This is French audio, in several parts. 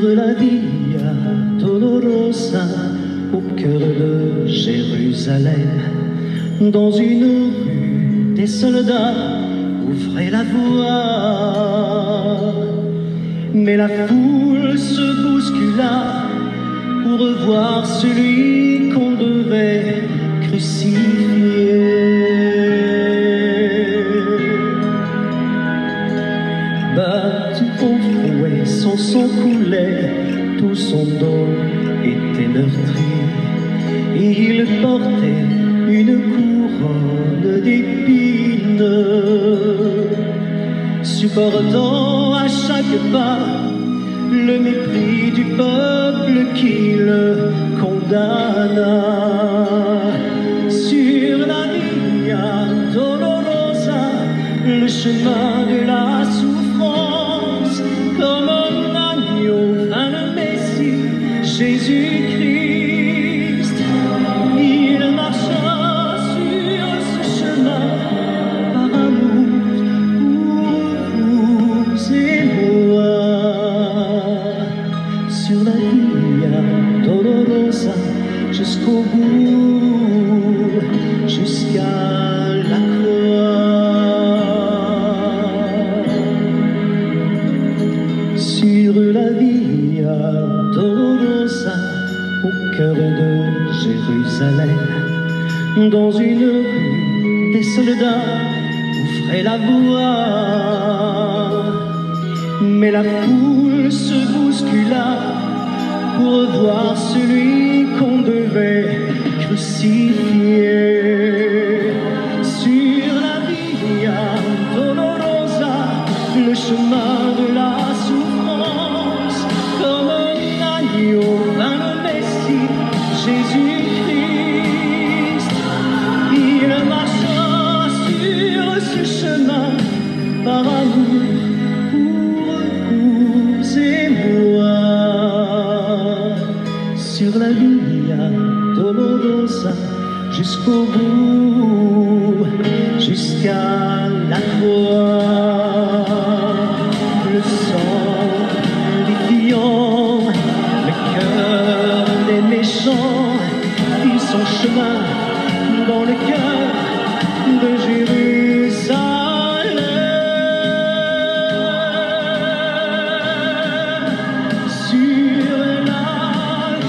la Via Dolorosa, au cœur de Jérusalem, dans une rue, des soldats ouvraient la voie. Mais la foule se bouscula pour revoir celui qu'on devait crucifier. Battu au fouet, son sang coulait, tout son dos était meurtri, et il portait une couronne d'épines, supportant à chaque pas le mépris du peuple qui le condamna. Sur la Via Dolorosa, le chemin de la souffrance, comme un agneau vint le Messie, Jésus-Christ. Il marcha sur ce chemin par amour pour vous et moi. Sur la Via Dolorosa, jusqu'au bout, jusqu'à la croix. Sur la Via Dolorosa, au cœur de Jérusalem, dans une rue, des soldats ouvraient la voie. Mais la foule se bouscula pour voir celui qu'on devait crucifier. Sur la Via Dolorosa, le chemin de la souffrance, comme un agneau vint le Messie, Jésus-Christ. Il marcha sur ce chemin par amour pour vous et moi. Sur la Via Dolorosa, jusqu'au bout, jusqu'à la croix. Le sang vivifiant, le cœur des méchants fit son chemin dans le cœur de Jérusalem. Sur la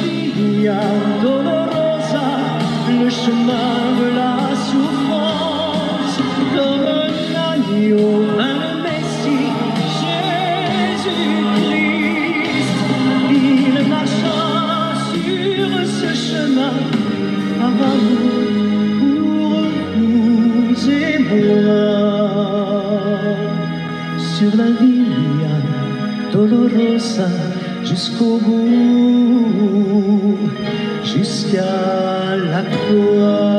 Via Dolorosa, le chemin de la souffrance, comme un agneau vint le Messie, Jésus-Christ. Il marcha sur ce chemin par amour pour vous et moi. Sur la Via Dolorosa, jusqu'au bout, jusqu'à la croix.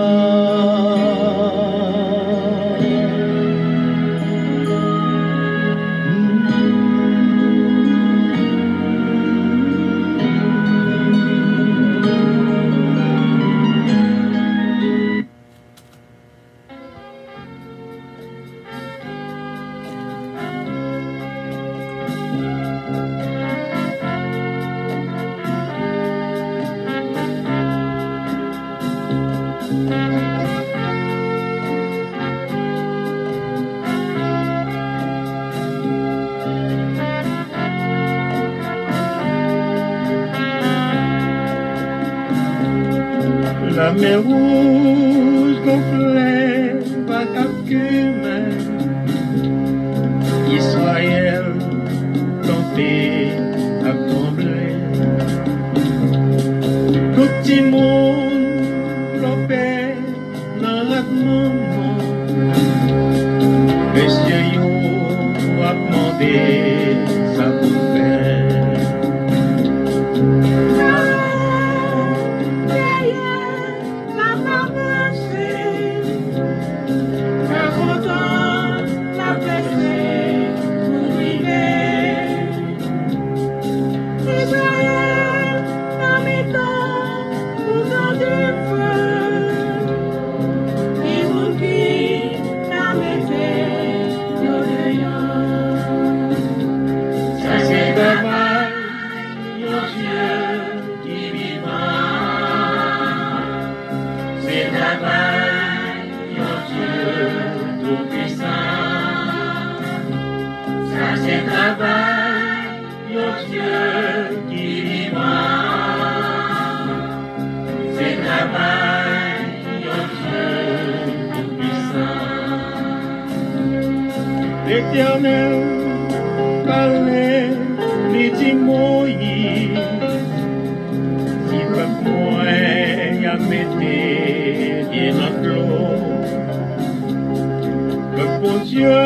La mer rouge gonflait par Capcume, Israël campé à combler. Tout petit monde campait dans la maman, monsieur yo a demandé sa bouffée. c'est travail, mon Dieu qui vivra. C'est travail, mon Dieu tout-puissant. L'Éternel parlait, lui dit Moïse, si peuple moi y a metté bien dans l'eau, le bon Dieu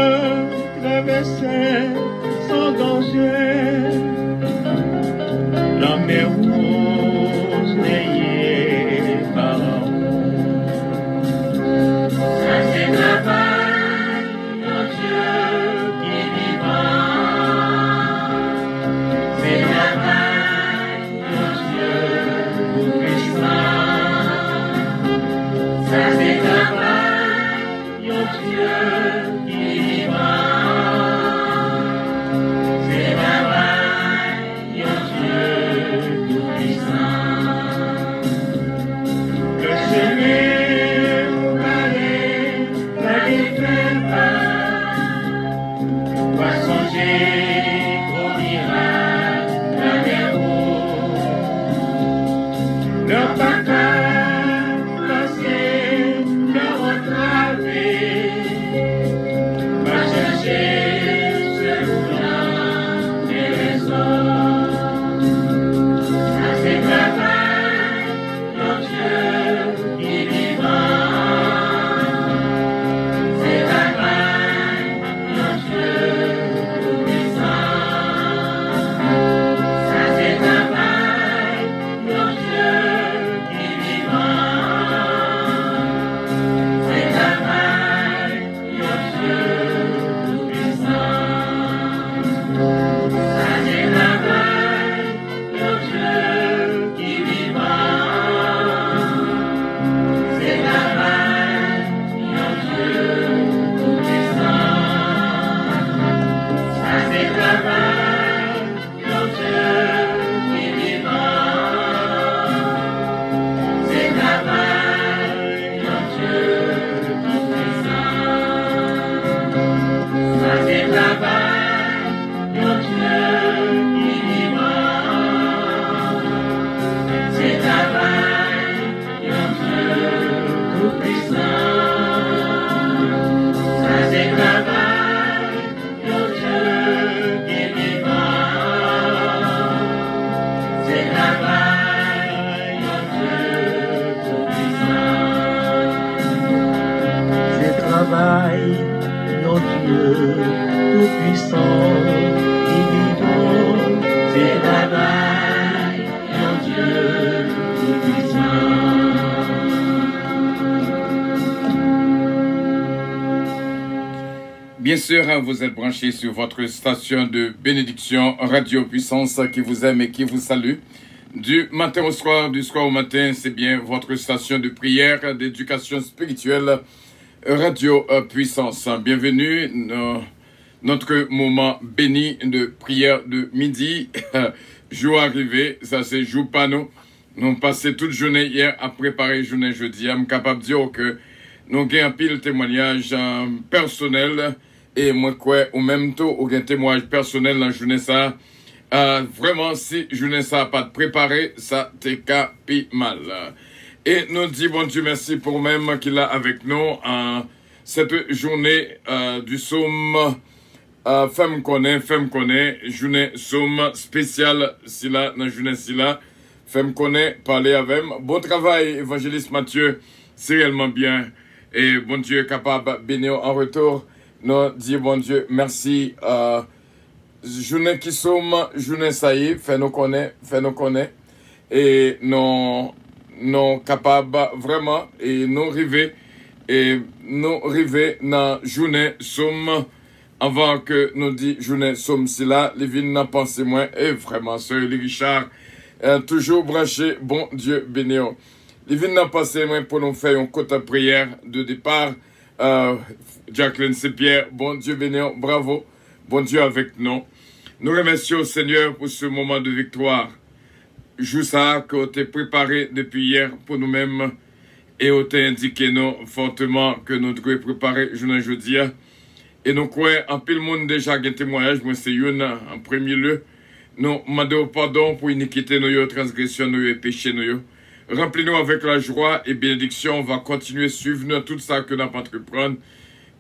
traversait sans danger la mer rouge n'ayez Pharaon. Ça c'est travail, mon Dieu qui vivra. C'est travail, mon Dieu tout-puissant. Ça c'est travail, mon Dieu qui vivra. C'est travail, mon Dieu tout-puissant. Le Seigneur parlait, la défaite va songer au miracle, la mer rouge. Leur patin placé, leur entravé, va chercher celui-là des raisons. Ça c'est travail, mon Dieu qui vivra. C'est travail, mon Dieu tout-puissant. Ça c'est travail, mon Dieu qui vivra. C'est travail, mon Dieu tout-puissant. Ça c'est travail, mon Dieu qui vivra. C'est travail, mon Dieu tout-puissant. Ça c'est travail, mon Dieu qui vivra. C'est travail, mon Dieu tout-puissant. Ça c'est travail, mon Dieu qui vivra. C'est travail, mon Dieu tout-puissant. Ça c'est travail, mon Dieu qui vivra. C'est travail, mon Dieu tout-puissant. C'est travail, mon Dieu tout-puissant qui vivra. C'est travail, mon Dieu tout-puissant. Bien sûr, vous êtes branchés sur votre station de bénédiction Radio Puissance qui vous aime et qui vous salue. Du matin au soir, du soir au matin, c'est bien votre station de prière, d'éducation spirituelle Radio Puissance. Bienvenue dans notre moment béni de prière de midi. Jour arrivé, ça c'est jour pas nous. Nous avons passé toute journée hier à préparer journée jeudi. Je suis capable de dire que nous avons un pile témoignage personnel et moi quoi au même temps au un témoignage personnel dans la journée ça. Vraiment si journée ça pas préparé, ça t'est capi mal. Et nous disons bon Dieu merci pour même qu'il a avec nous cette journée du somme femme connaît, journée somme spéciale si là dans journée si là. Femme connaît, parler avec moi. Bon travail, évangéliste Mathieu, c'est réellement bien. Et bon Dieu est capable de bénir en retour. Nous disons bon Dieu, merci. Journée qui somme, journée ça y est, fait nous connaît. Et nous capables vraiment, et nous arriver dans journée somme, avant que nous dit journée somme si là, les villes n'en pensent moins. Et vraiment, Sœur Richard, toujours branché, bon Dieu bénir. Les villes n'en pensent moins pour nous faire une courte prière de départ. Jacqueline Saint-Pierre, bon Dieu bénir, bravo, bon Dieu avec nous. Nous remercions Seigneur pour ce moment de victoire. Jour ça que tu as préparé depuis hier pour nous-mêmes et tu as indiqué nous fortement que nous devons préparer journée jeudi. Et nous croyons en pile monde déjà un témoignage, moi c'est une en premier lieu. Nous demandons pardon pour iniquité, nos transgression, nos péchés, nous. Remplis-nous avec la joie et bénédiction. On va continuer à suivre tout ça que nous avons entreprendre.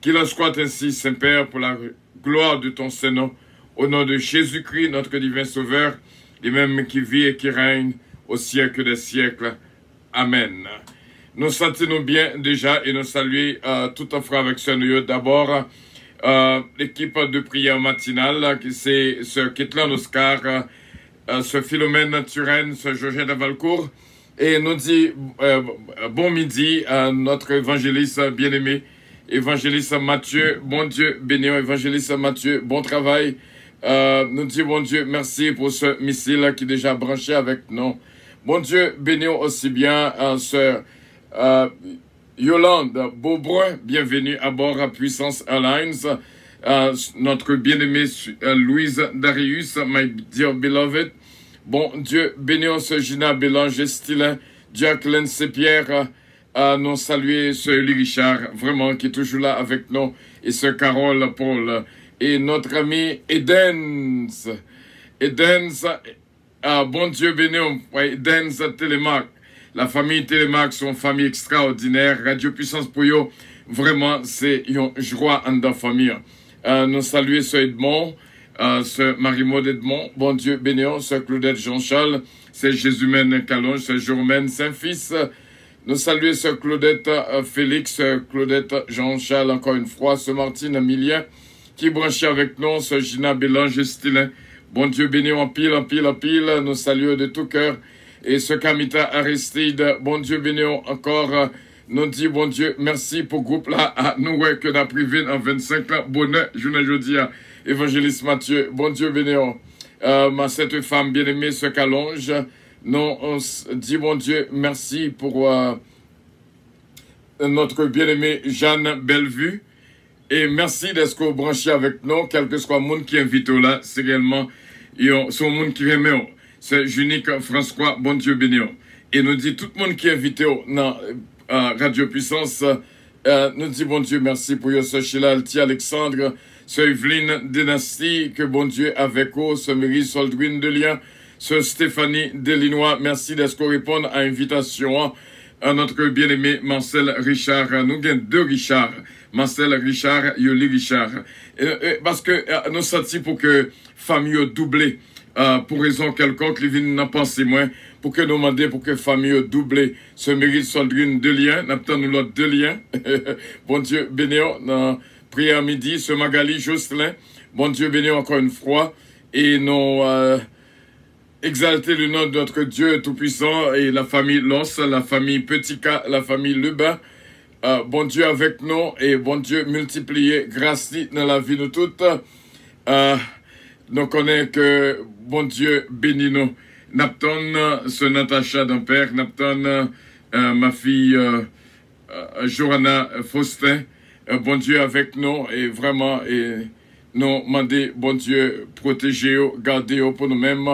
Qu'il en soit ainsi, Saint-Père, pour la gloire de ton Saint-Nom. Au nom de Jésus-Christ, notre divin Sauveur, et même qui vit et qui règne au siècle des siècles. Amen. Nous sentons bien déjà et nous saluons tout en frère avec ce d'abord l'équipe de prière matinale, qui c'est ce Ketlan Oscar, ce Philomène Turenne, ce Georgette Valcourt. Et nous dit bon midi à notre évangéliste bien-aimé, évangéliste Mathieu. Bon Dieu, béni, évangéliste Mathieu, bon travail. Nous dit bon Dieu, merci pour ce missile qui est déjà branché avec nous. Bon Dieu, béni aussi bien ce Yolande Beaubrun, bienvenue à bord à Puissance Airlines. Notre bien-aimé Louise Darius, my dear beloved. Bon Dieu, bénis ce Gina Bélanger Stilin, Jacqueline Sepierre, nous saluer ce Lee Richard, vraiment, qui est toujours là avec nous, et ce Carole Paul, et notre ami Edens. Edens, bon Dieu, bénis, Edens Télémac. La famille Télémac, son famille extraordinaire, Radio Puissance pour eux, vraiment, c'est une joie en la famille. Nous saluer ce Edmond, ce Marie-Maud Edmond, bon Dieu bénéant, ce Claudette Jean-Charles, c'est Jésus-Mène Calonge, ce Jérôme Saint-Fils. Nous saluons ce Claudette Félix, Claudette Jean-Charles, encore une fois, ce Martine Emilien, qui branchait avec nous, ce Gina Bélange Stilin. Bon Dieu bénéant, en pile, en pile, en pile, nous saluons de tout cœur. Et ce Kamita Aristide, bon Dieu bénéant, encore, nous dit, bon Dieu, merci pour le groupe là, à nous, que nous privé en 25 ans, bonheur, je ne dis à évangéliste Mathieu, bon Dieu bénéant, cette femme bien-aimée, ce Calonge, nous on dit, bon Dieu, merci pour notre bien-aimée Jeanne Bellevue, et merci d'être branché avec nous, quel que soit le monde qui invite là, c'est réellement, son monde qui remet, c'est Junique François, bon Dieu bénéant, et nous dit, tout le monde qui est invité dans Radio Puissance, nous dit, bon Dieu, merci pour ce Sheila Alti Alexandre, ce Evelyne Dynastie, que bon Dieu avec vous, ce Mary Soldwin de Lien, ce Stéphanie Delinois, merci d'être répondre à l'invitation à notre bien-aimé Marcel Richard. Nous avons deux Richard, Marcel Richard, Yoli Richard. Parce que nous sentons pour que famille doublée, pour raison quelconque, les vignes n'en pensent moins, pour que nous demandions pour que famille doublée, ce Mary Soldwin de Lien, nous l'autre deux liens. Bon Dieu, bénéant, prière midi, ce Magali Jocelyn, bon Dieu béni encore une fois, et nous exalter le nom de notre Dieu Tout-Puissant, et la famille Loss, la famille Petit-Cas, la famille Lebas, bon Dieu avec nous, et bon Dieu multiplier grâce dans la vie de toutes. Nous connaissons que bon Dieu bénit nous. Napton, ce Natacha d'Ampère, Napton, ma fille Johanna Faustin, bon Dieu avec nous, et vraiment, et nous demander, bon Dieu, protégez-vous, gardez-vous pour nous-mêmes,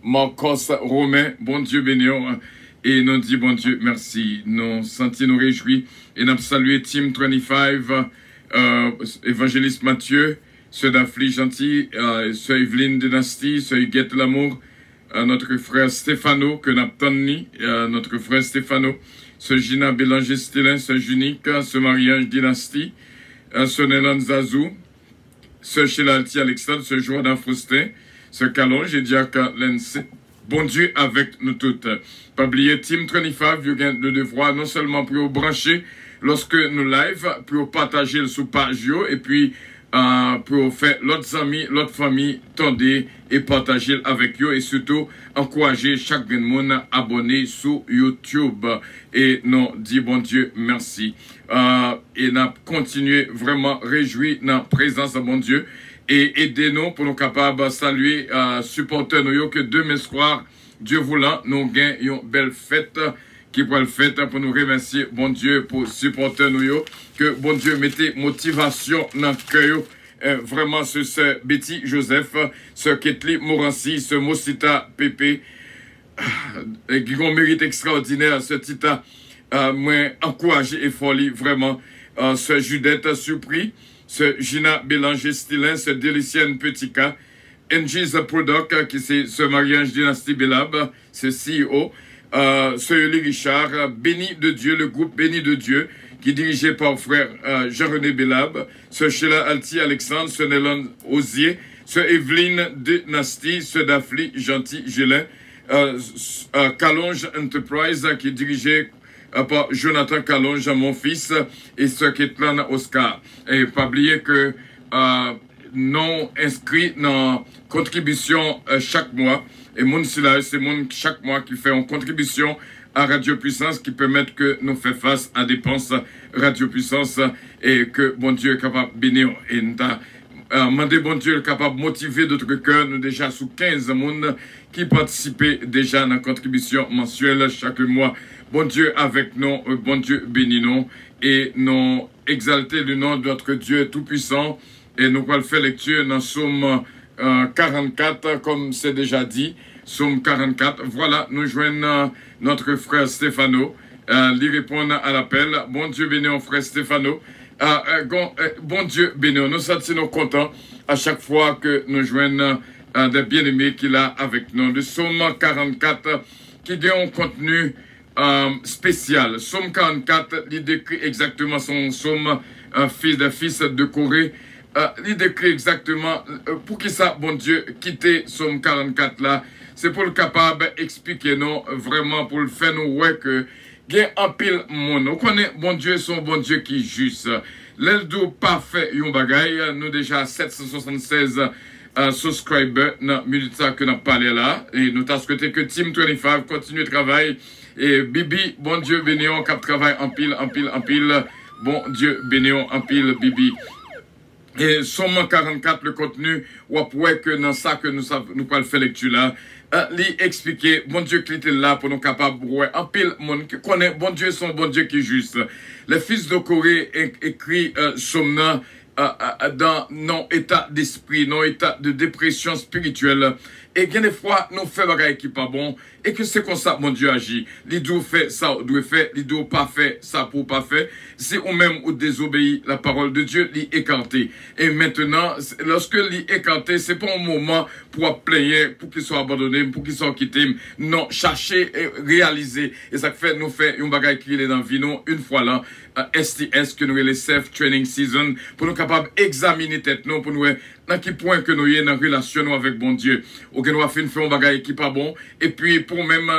Marcos Romain, bon Dieu béni, et nous dit, bon Dieu, merci, nous sentons nous réjouis, et nous saluons Team 25, évangéliste Mathieu, ceux d'Affli Gentil, ceux Evelyne Dynastie, ceux Huguette Lamour, notre frère Stéphano, que nous avons notre frère Stéphano, ce Gina Bélanger Stilin, ce Junique, ce Mariage Dynastie, ce Nélan Zazou, ce Chelalti Alexandre, ce Jordan Faustin, ce Calonge et Diac Lens. Bon Dieu avec nous toutes. Pas oublier Team 25, vous avez le devoir non seulement pour vous brancher lorsque nous live, pour partager le sous-page, et puis pour faire l'autre amis, l'autre famille, tendez et partager avec eux, et surtout encourager chaque monde à abonner sur YouTube. Et nous dit bon Dieu merci. Et nous continuer vraiment réjouir dans la présence de bon Dieu, et aidez-nous pour nous capables de saluer, supporter nous que demain soir, Dieu voulant, nous gagnons une belle fête qui pourrait le faire pour nous remercier, bon Dieu, pour supporter nous, que bon Dieu mettez motivation dans le cœur, vraiment ce Betty Joseph, ce Ketli Morancy, ce Mosita Pépé, qui ont un mérite extraordinaire, ce Tita, moi, encouragé et folie, vraiment, ce Judette Surpris, ce Gina Bélanger-Stilin, ce Délicienne Petit-Cas, NG's Product, qui c'est ce mariage Dynastie Bélab, ce CEO, ce Eli Richard, Béni de Dieu, le groupe Béni de Dieu, qui est dirigé par frère Jean-René Bélab, ce Sheila Alti Alexandre, ce Nélan Osier, ce Evelyne Dynastie, ce Daphne Gentil Gélin, Calonge Enterprise, qui est dirigé par Jonathan Calonge, mon fils, et ce Ketlan Oscar. Et pas oublier que non inscrit dans contribution chaque mois. Et mon c'est mon chaque mois qui fait une contribution à Radio Puissance qui permet que nous fassions face à dépenses Radio Puissance et que bon Dieu est capable de bénir. Et nous demandé bon Dieu est capable de motiver d'autres cœurs. Nous déjà sous 15 personnes qui participent déjà dans la contribution mensuelle chaque mois. Bon Dieu avec nous, bon Dieu bénis nous et nous exalter le nom de notre Dieu tout-puissant. Et nous allons faire lecture dans Somme 44, comme c'est déjà dit. Somme 44. Voilà, nous joignons notre frère Stéphano. Lui répondre à l'appel. Bon Dieu bénis, frère Stéphano. Bon Dieu bénis, nous sommes contents à chaque fois que nous joignons des bien-aimés qu'il a avec nous. Le Somme 44 qui a un contenu spécial. Somme 44, il décrit exactement son somme, fils de Corée. Il décrit exactement pour qui ça, bon Dieu, quitter Somme 44 là. C'est pour le capable d'expliquer nous, vraiment pour le faire nous, ouais, que il y a un pile monde. On connaît, bon Dieu, son bon Dieu qui est juste. L'eldo parfait, yon bagay, nous déjà 776 subscribers dans minute que nous parlé là. Et nous t'as souhaité que Team 25 continue de travailler. Et Bibi, bon Dieu, bénéon, cap travail en pile. Bon Dieu, bénéon, en pile, Bibi. Et Somme 44, le contenu, ou après que dans ça que nous pouvons faire lecture là, lui expliquer, bon Dieu qui était là pour nous capables, ouais, en pile, monde qui connaît, bon Dieu, son bon Dieu qui est juste. Les fils de Corée écrit Somme dans non état d'esprit, non état de dépression spirituelle. Et bien des fois, nous faisons des choses qui pas bon, et que c'est comme ça, mon Dieu agit. L'idou fait ça, doit faire, l'idou pas fait, ça pour pas faire. C'est ou même ou désobéit la parole de Dieu, l'y écarté. Et maintenant, lorsque l'y écarté, c'est pas un moment pour plaindre, pour qu'il soit abandonné, pour qu'il soit quitté. Non, chercher et réaliser. Et ça fait, nous fait un bagage qui est dans le vino, une fois là, STS, que nous est les Self Training Season, pour nous capables d'examiner tête, non, pour nous, dans quel point que nous y est dans relation avec bon Dieu. Ou que nous avons fait un bagage qui pas bon, et puis pour même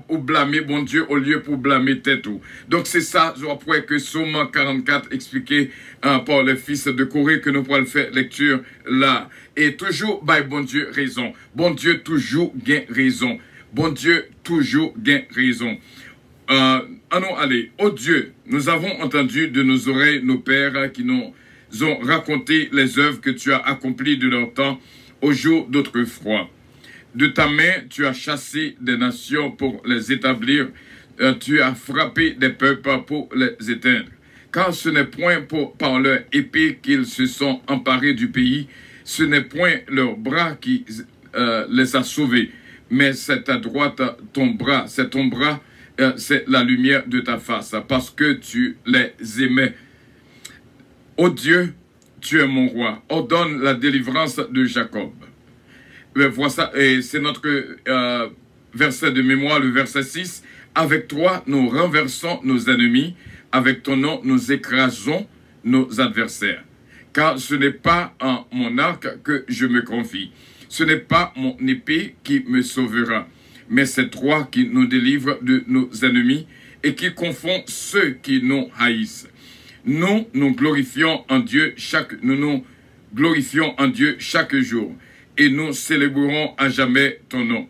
ou blâmer bon Dieu au lieu pour blâmer tête ou. Donc c'est ça, je crois que Somme 44 expliqué par les fils de Corée que nous pourrons faire lecture là. Et toujours, by bon Dieu, raison. Bon Dieu toujours gain raison. Bon Dieu toujours gain raison. Allons aller. Oh Dieu, nous avons entendu de nos oreilles nos pères qui nous ont raconté les œuvres que tu as accomplies de leur temps au jour d'autrefois. De ta main, tu as chassé des nations pour les établir. Tu as frappé des peuples pour les éteindre. Car ce n'est point par leur épée qu'ils se sont emparés du pays. Ce n'est point leur bras qui les a sauvés. Mais c'est ta droite, ton bras. C'est ton bras, c'est la lumière de ta face. Parce que tu les aimais. Ô Dieu, tu es mon roi. Ordonne la délivrance de Jacob. Voilà, et c'est notre verset de mémoire, le verset 6. Avec toi, nous renversons nos ennemis. Avec ton nom, nous écrasons nos adversaires. Car ce n'est pas en mon arc que je me confie. Ce n'est pas mon épée qui me sauvera. Mais c'est toi qui nous délivres de nos ennemis et qui confond ceux qui nous haïssent. Nous glorifions en Dieu chaque jour. Et nous célébrerons à jamais ton nom.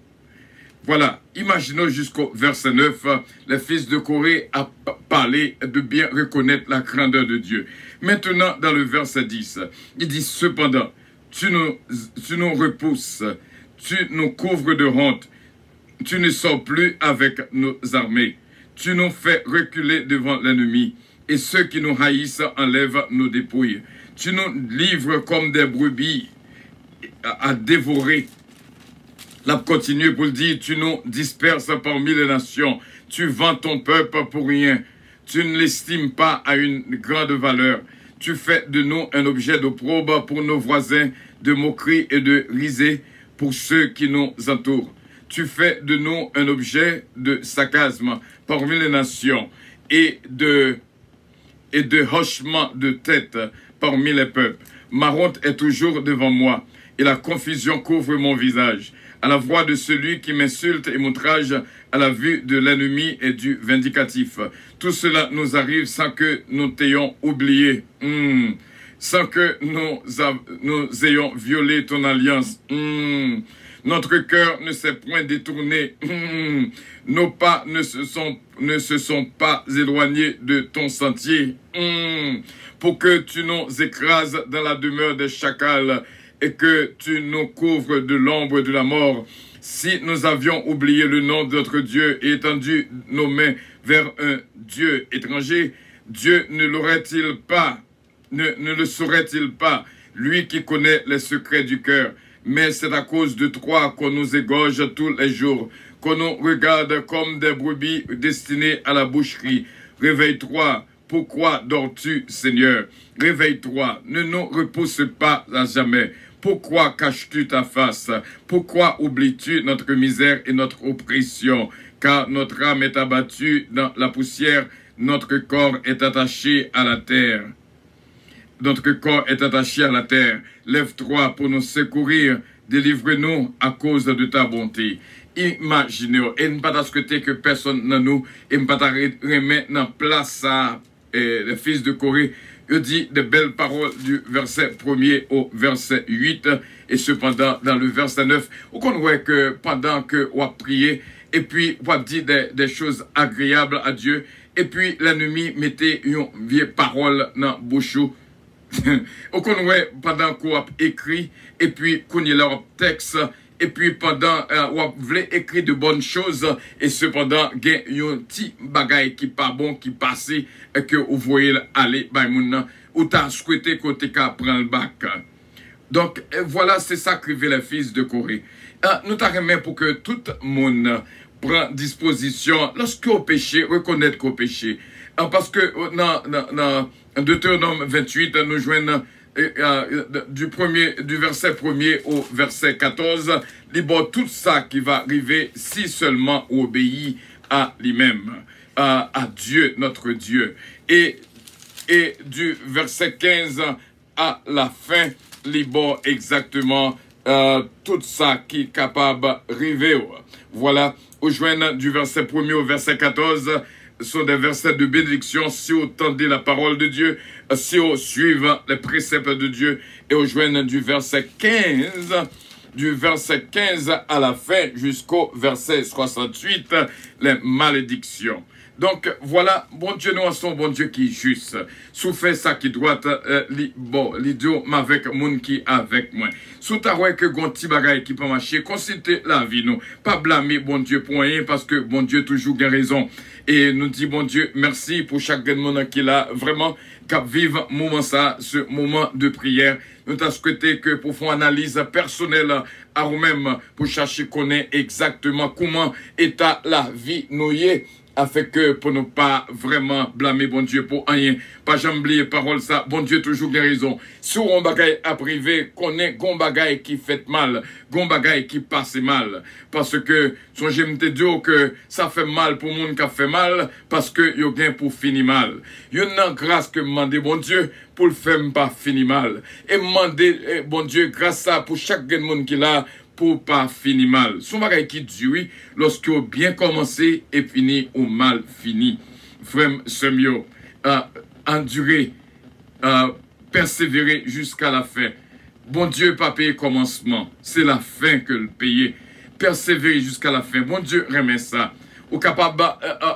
Voilà, imaginons jusqu'au verset 9, les fils de Corée a parlé de bien reconnaître la grandeur de Dieu. Maintenant, dans le verset 10, il dit, cependant, tu nous repousses, tu nous couvres de honte, tu ne sors plus avec nos armées, tu nous fais reculer devant l'ennemi, et ceux qui nous haïssent enlèvent nos dépouilles. Tu nous livres comme des brebis à dévorer. La continue pour le dire, tu nous disperses parmi les nations, tu vends ton peuple pour rien, tu ne l'estimes pas à une grande valeur, Tu fais de nous un objet d'opprobre pour nos voisins, de moquerie et de risée pour ceux qui nous entourent. Tu fais de nous un objet de sarcasme parmi les nations et de hochement de tête parmi les peuples. Ma honte est toujours devant moi et la confusion couvre mon visage. À la voix de celui qui m'insulte et m'outrage, à la vue de l'ennemi et du vindicatif. Tout cela nous arrive sans que nous t'ayons oublié, sans que nous ayons violé ton alliance. Notre cœur ne s'est point détourné. Nos pas ne se sont pas éloignés de ton sentier. Pour que tu nous écrases dans la demeure des chacals et que tu nous couvres de l'ombre de la mort. Si nous avions oublié le nom de notre Dieu et étendu nos mains vers un Dieu étranger, Dieu ne l'aurait-il pas, ne le saurait-il pas, lui qui connaît les secrets du cœur. Mais c'est à cause de toi qu'on nous égorge tous les jours, qu'on nous regarde comme des brebis destinées à la boucherie. Réveille-toi. Pourquoi dors-tu, Seigneur? Réveille-toi. Ne nous repousse pas à jamais. Pourquoi caches-tu ta face? Pourquoi oublies-tu notre misère et notre oppression? Car notre âme est abattue dans la poussière, notre corps est attaché à la terre. Notre corps est attaché à la terre. Lève-toi pour nous secourir. Délivre-nous à cause de ta bonté. Imaginez, et ne pas souhaiter que personne n'a nous, et ne pas remettre en place ça, le fils de Corée. Il dit de belles paroles du verset 1er au verset 8. Et cependant, dans le verset 9, on voit que pendant que on a prié, et puis on a dit des choses agréables à Dieu, et puis l'ennemi mettait une vieille parole dans la bouche. On voit pendant qu'on a écrit, et puis qu'on y a leur texte, et puis pendant on voulait écrire de bonnes choses, et cependant il y a un petit bagage qui pas bon qui passait et que vous voyez aller ou t'as souhaité qu'on te prendre le bac. Donc voilà, c'est ça que les fils de Corée. Nous t'arrêtons pour que tout le monde prend disposition lorsqu'on péché, reconnaître qu'on péché. Parce que dans Deutéronome 28, nous joignons du verset 1er au verset 14, libre tout ça qui va arriver si seulement on obéit à lui-même, à Dieu, notre Dieu. Et du verset 15 à la fin, libre exactement tout ça qui est capable d'arriver. Voilà, au joindre du verset 1er au verset 14, sont des versets de bénédiction si vous tendez la parole de Dieu, si vous suivez les préceptes de Dieu, et vous joignez du verset 15 à la fin jusqu'au verset 68, les malédictions. Donc, voilà, bon Dieu, nous sommes bon Dieu qui est juste. Sous fait ça qui doit, l'idiot avec moun qui avec moi. Sous ta ouais que gonti bagay qui peut marcher, consultez la vie, nous. Pas blâmer bon Dieu pour rien, parce que bon Dieu toujours a raison. Et nous dit bon Dieu, merci pour chaque monde qui l'a vraiment, cap vive moment ça, ce moment de prière. Nous t'as souhaité que pour faire une analyse personnelle à vous-même, pour chercher connaître exactement comment est la vie nouée, afin que pour ne pas vraiment blâmer bon Dieu pour rien, pas jamais oublier parole ça, bon Dieu toujours bien raison. Si on bagaille à privé, connaît gon bagaille qui fait mal, gon bagaille qui passe mal, parce que son j'aime te dire que ça fait mal pour monde qui a fait mal, parce que yo gain pour finir mal. Yo nan grâce que demander bon Dieu pour le faire pas finir mal, et demander bon Dieu grâce ça pour chaque monde qui l'a pour pas finir mal. Son bagay qui dure lorsque vous bien commencé et fini ou mal fini. Frère Semio, endurer, persévérer jusqu'à la fin. Bon Dieu pas payer commencement, c'est la fin que le payer. Persévérer jusqu'à la fin. Bon Dieu remet ça. Ou capable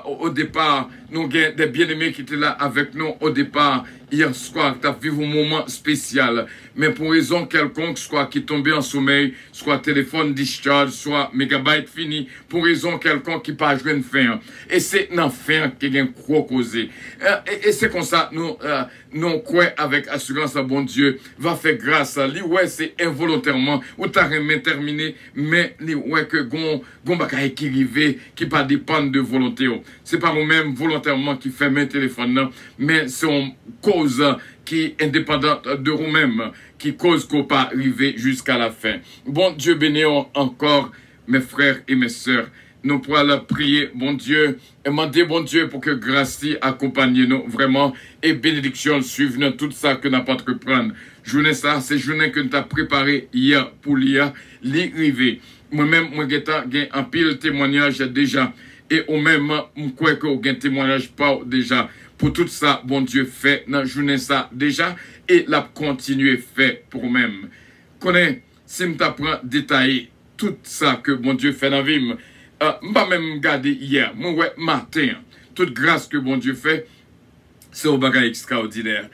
au départ, nous avons des bien-aimés qui étaient là avec nous au départ. Hier soir, tu as vécu un moment spécial. Mais pour raison quelconque, soit qui tombait en sommeil, soit téléphone discharge, soit mégabyte fini, pour raison quelconque qui pas joué une fin. Et c'est une fin qui est quoi causé. Et c'est comme ça, nous croyons avec assurance à bon Dieu, va faire grâce à lui. Ouais, c'est involontairement, ou t'as remis terminé, mais lui, ouais, que gon bagaille qui arrive, qui pas dépendre de volonté. C'est pas nous-mêmes volontairement volontairement qui fait mes téléphones, mais c'est une cause qui est indépendante de vous-même, qui cause qu'on pas arriver jusqu'à la fin. Bon Dieu béni encore mes frères et mes sœurs. Nous pourrons prier, bon Dieu, et demander, bon Dieu, pour que grâce accompagne nous vraiment et bénédiction suive nous tout ça que nous pas entreprendre. Journée ça, c'est journée que nous avons préparé hier pour l'IA, l'arrivée. Moi-même, moi, j'ai un pile témoignage déjà. Et au même, je crois que j'ai un témoignage pas déjà. Pour tout ça, bon Dieu fait dans la journée ça déjà. Et la continuer fait pour même. Connais, si je t'apprends détailler tout ça que bon Dieu fait dans la vie, je vais même regarder hier, moi ouais matin, toute grâce que bon Dieu fait, c'est un bagage extraordinaire.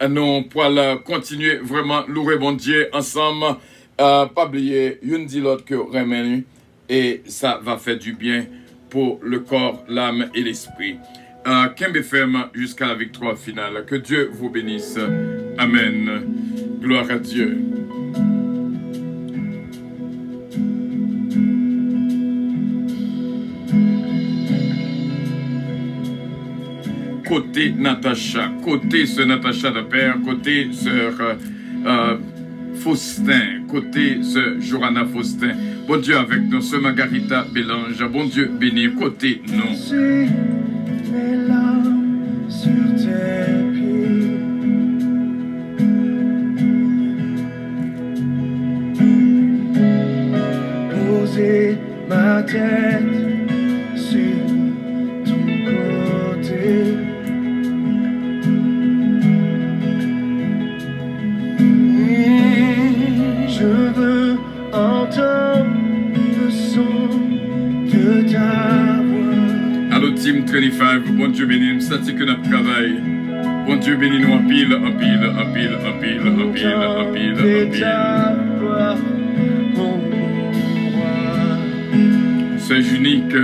Nous pourrons continuer vraiment louer bon Dieu ensemble, pas oublier une dit l'autre que remène et ça va faire du bien pour le corps, l'âme et l'esprit. Kembe ferme jusqu'à la victoire finale. Que Dieu vous bénisse. Amen. Gloire à Dieu. Côté Natacha, côté sœur Natacha de Père, côté sœur Faustin, côté sœur Johanna Faustin. Bon Dieu avec nous, sœur Margarita Bélange, bon Dieu béni, côté nous. Mes larmes sur tes pieds. Poser ma tête sur ton côté. Je veux entendre le son de ta voix. Allo Team 25, bon Dieu béni, ça c'est que notre travail. Bon Dieu béni nous en pile, en pile, en pile, en pile, en pile, en pile, en pile. C'est unique.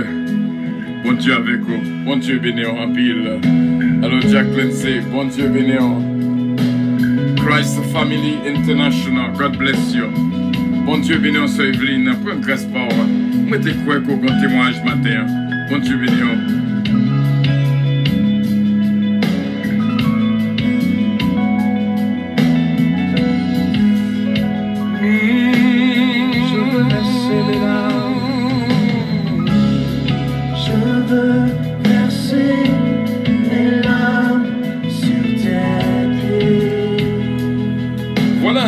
Bon Dieu avec vous. Bon Dieu béni en pile. Allo Jack Lindsay, bon Dieu béni. Christ Family International, God bless you. Bon Dieu béni en sœur Evelyne, prends grâce par moi. Moi t'es quoi qu'on témoignage matin. Bon Dieu béni.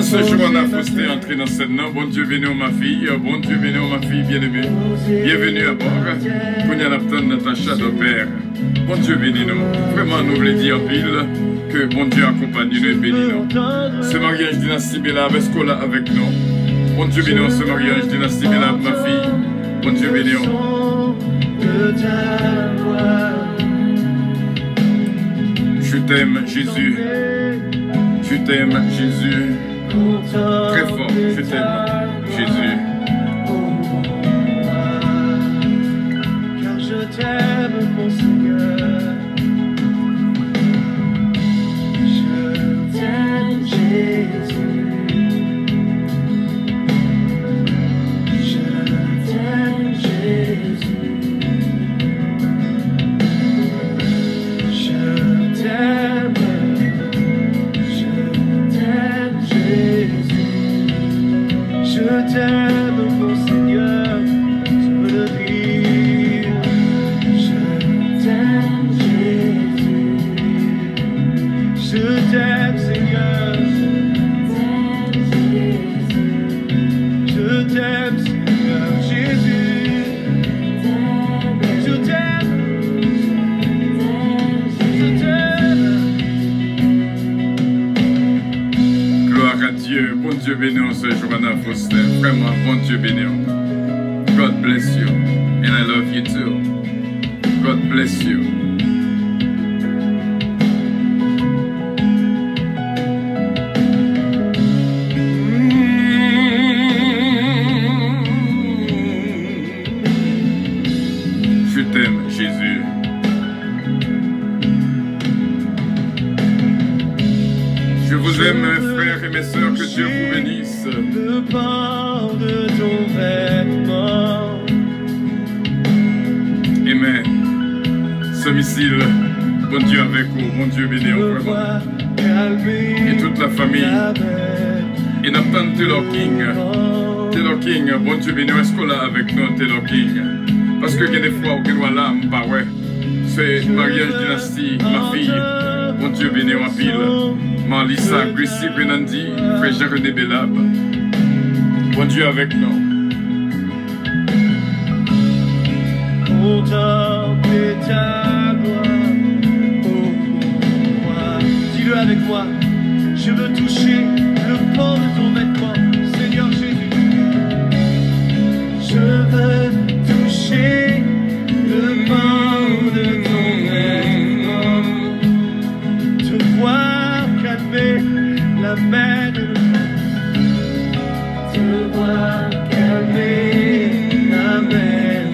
Ce jour, on a Faustin entré dans cette nom. Bon Dieu béni ma fille, bon Dieu béni ma fille bien-aimée. Bienvenue à bord. Kounia Napton, Natacha de Père. Bon Dieu béni nous. Vraiment, nous voulons dire en pile que bon Dieu accompagne nous et béni nous. Ce mariage dynastie Bella, est-ce qu'on l'a avec nous? Bon Dieu béni ce mariage dynastie Bella, ma fille. Bon Dieu béni. Je t'aime, Jésus. Je t'aime, Jésus. Très fort, je t'aime, Jésus. Car je t'aime, mon Seigneur. Je t'aime, Jésus. Je t'aime, Jésus. Je t'aime. Je t'aime, mon Seigneur, je peux le dire. Je t'aime, Jésus. Je t'aime, Seigneur. Je t'aime, Seigneur, Jésus. Je t'aime. Je t'aime. Gloire à Dieu, bon Dieu béni, ce Johanna Faustin, vraiment bon Dieu béni. God bless you, and I love you too. God bless you. Je t'aime, Jésus. Je vous aime, mes frères et mes sœurs, que Dieu vous bénisse. Le port de ton vêtement. Amen. Ce Cécile, bon Dieu avec vous, bon Dieu béni, vraiment. Et toute la famille. Et Nathan Taylor King, bon Dieu béni, est-ce qu'on l'a avec nous, Taylor King? Parce que il y a des fois où on est là, bah ouais. C'est mariage dynastie, ma fille, bon Dieu béni, ma pile. Marlissa, Gracie, Brenandi, frère Jean-René Bellab. Bon Dieu avec nous. Contempler ta gloire, oh moi. Dis-le avec moi, je veux toucher le pan de ton vêtement, Seigneur Jésus. Je veux toucher le pan de ton vêtement, te voir calmer la mer de te voir calmer la mer.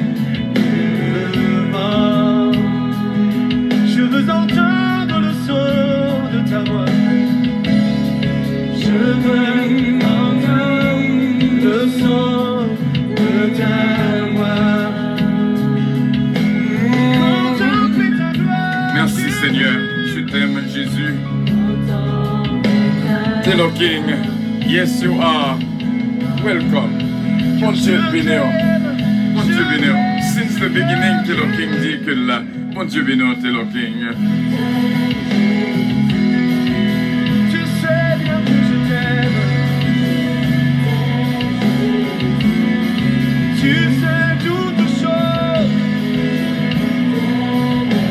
Je veux entendre le son de ta voix. Je veux entendre le son de ta voix. Contempler ta gloire. Merci Seigneur, je t'aime Jésus. Taylor King, yes you are. Welcome. Bon Dieu béni. Bon Dieu béni. Since the beginning, Taylor King dit que là, bon Dieu béni, Taylor King. Tu sais bien que je t'aime. Tu sais toutes choses.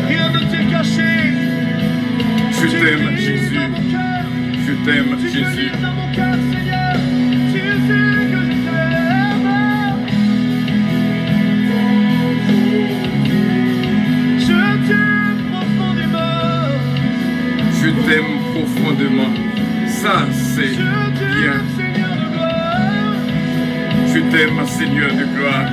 Rien ne t'est caché. Je t'aime Jésus. Je t'aime Jésus. Dans mon cœur, Seigneur. Tu sais que je t'aime. Je t'aime profondément. Je t'aime profondément. Ça, c'est Je bien. t'aime, Seigneur de gloire. Je t'aime, Seigneur de gloire.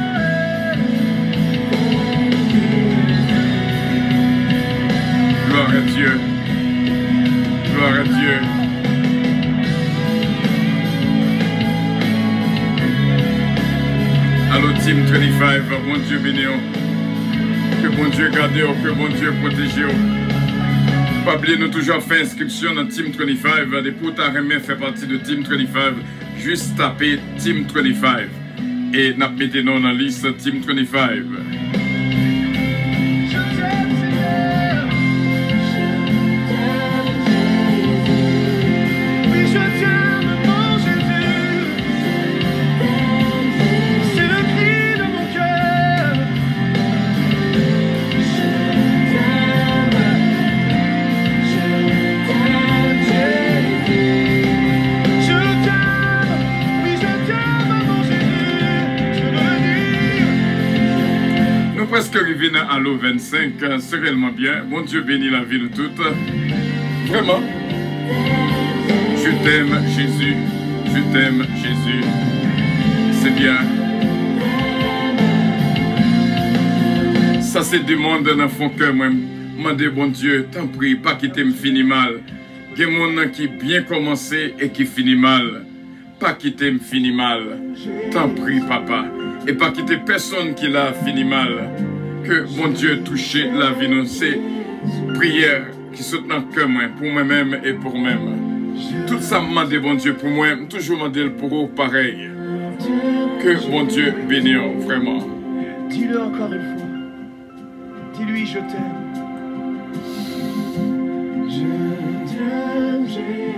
Gloire à Dieu. Gloire à Dieu. Allô, Team 25, bon Dieu béni. Que bon Dieu garde, que bon Dieu protège. Pas oublier, nous toujours fait inscription dans Team 25. Des pour ta remet fait partie de Team 25. Juste taper Team 25. Et nous mettons dans la liste Team 25. Je t'aime, Seigneur. Oui, je t'aime, mon Jésus. C'est le cri de mon cœur. Je t'aime, Jésus. Je t'aime, oui, je t'aime, mon Jésus. Je veux dire. Nous presque arrivés à l'eau 25, c'est réellement bien. Mon Dieu bénit la vie de toutes. Vraiment. Je t'aime Jésus. Je t'aime Jésus. C'est bien. Ça c'est du monde dans mon cœur. Moi, demandez bon Dieu, t'en prie, pas quitter me finir mal. Il y a des gens qui bien commencé et qui finit mal. Pas quitter me finir mal. T'en prie, papa. Et pas quitter personne qui l'a fini mal. Que bon Dieu touche la vie de ces prières qui sont dans le cœur pour moi-même et pour moi-même. Tout ça m'a demandé bon Dieu pour moi, toujours m'a demandé pour vous pareil. Que bon Dieu bénisse vraiment. Dis-le encore une fois. Dis-lui, je t'aime. Je t'aime, Jésus.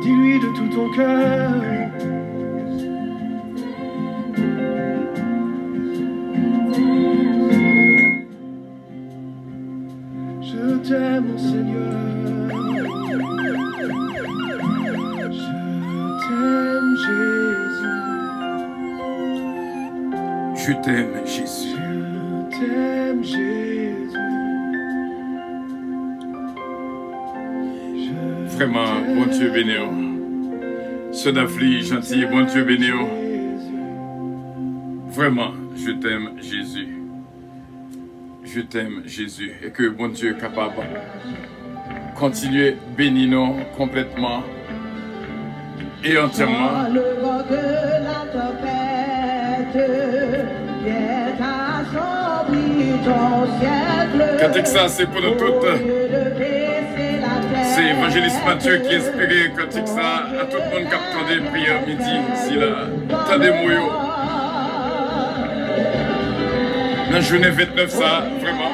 Dis-lui de tout ton cœur. Je t'aime, mon Seigneur. Je t'aime, Jésus. Je t'aime, Jésus. Je t'aime, Jésus. Vraiment, bon Dieu béni. Ce d'affli, gentil, bon Dieu béni. Vraiment, je t'aime, Jésus. Je t'aime, Jésus. Et que bon Dieu est capable de continuer bénir nous complètement et entièrement. Le vent de Katixa, c'est pour nous toutes. C'est Évangéliste Mathieu qui a inspiré Katixa à tout le monde qui a entendu prière midi. Si là, attendez-moi. Dans la journée 29, ça, vraiment.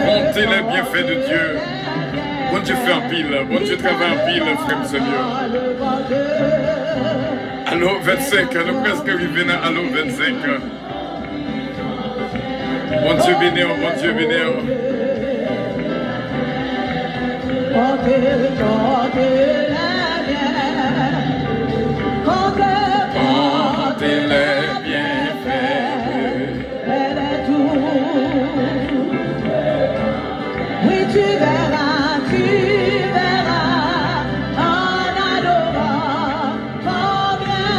Comptez les bienfaits de Dieu. Bon Dieu fait en pile, bon Dieu travaille en pile, frère Seigneur. Allô 25, nous presque arrivés à Allô 25. Bon Dieu béni, bon Dieu béni. Comptez les bienfaits. Oui, tu verras, en adorant combien.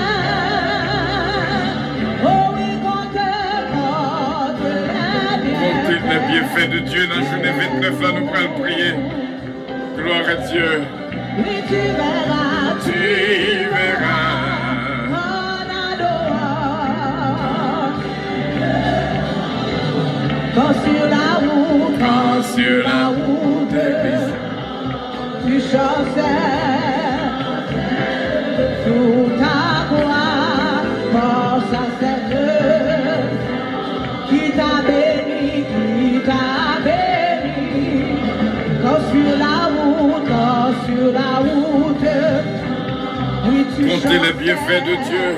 Oh oui, compte les bienfaits de Dieu dans la journée 29, là, nous allons prier. Gloire à Dieu. Oui, tu verras, en adorant. Quand sur la route, tu chassais sous ta croix, force à cette qui t'a béni, quand sur la route, oui, tu comptez les bienfaits de Dieu.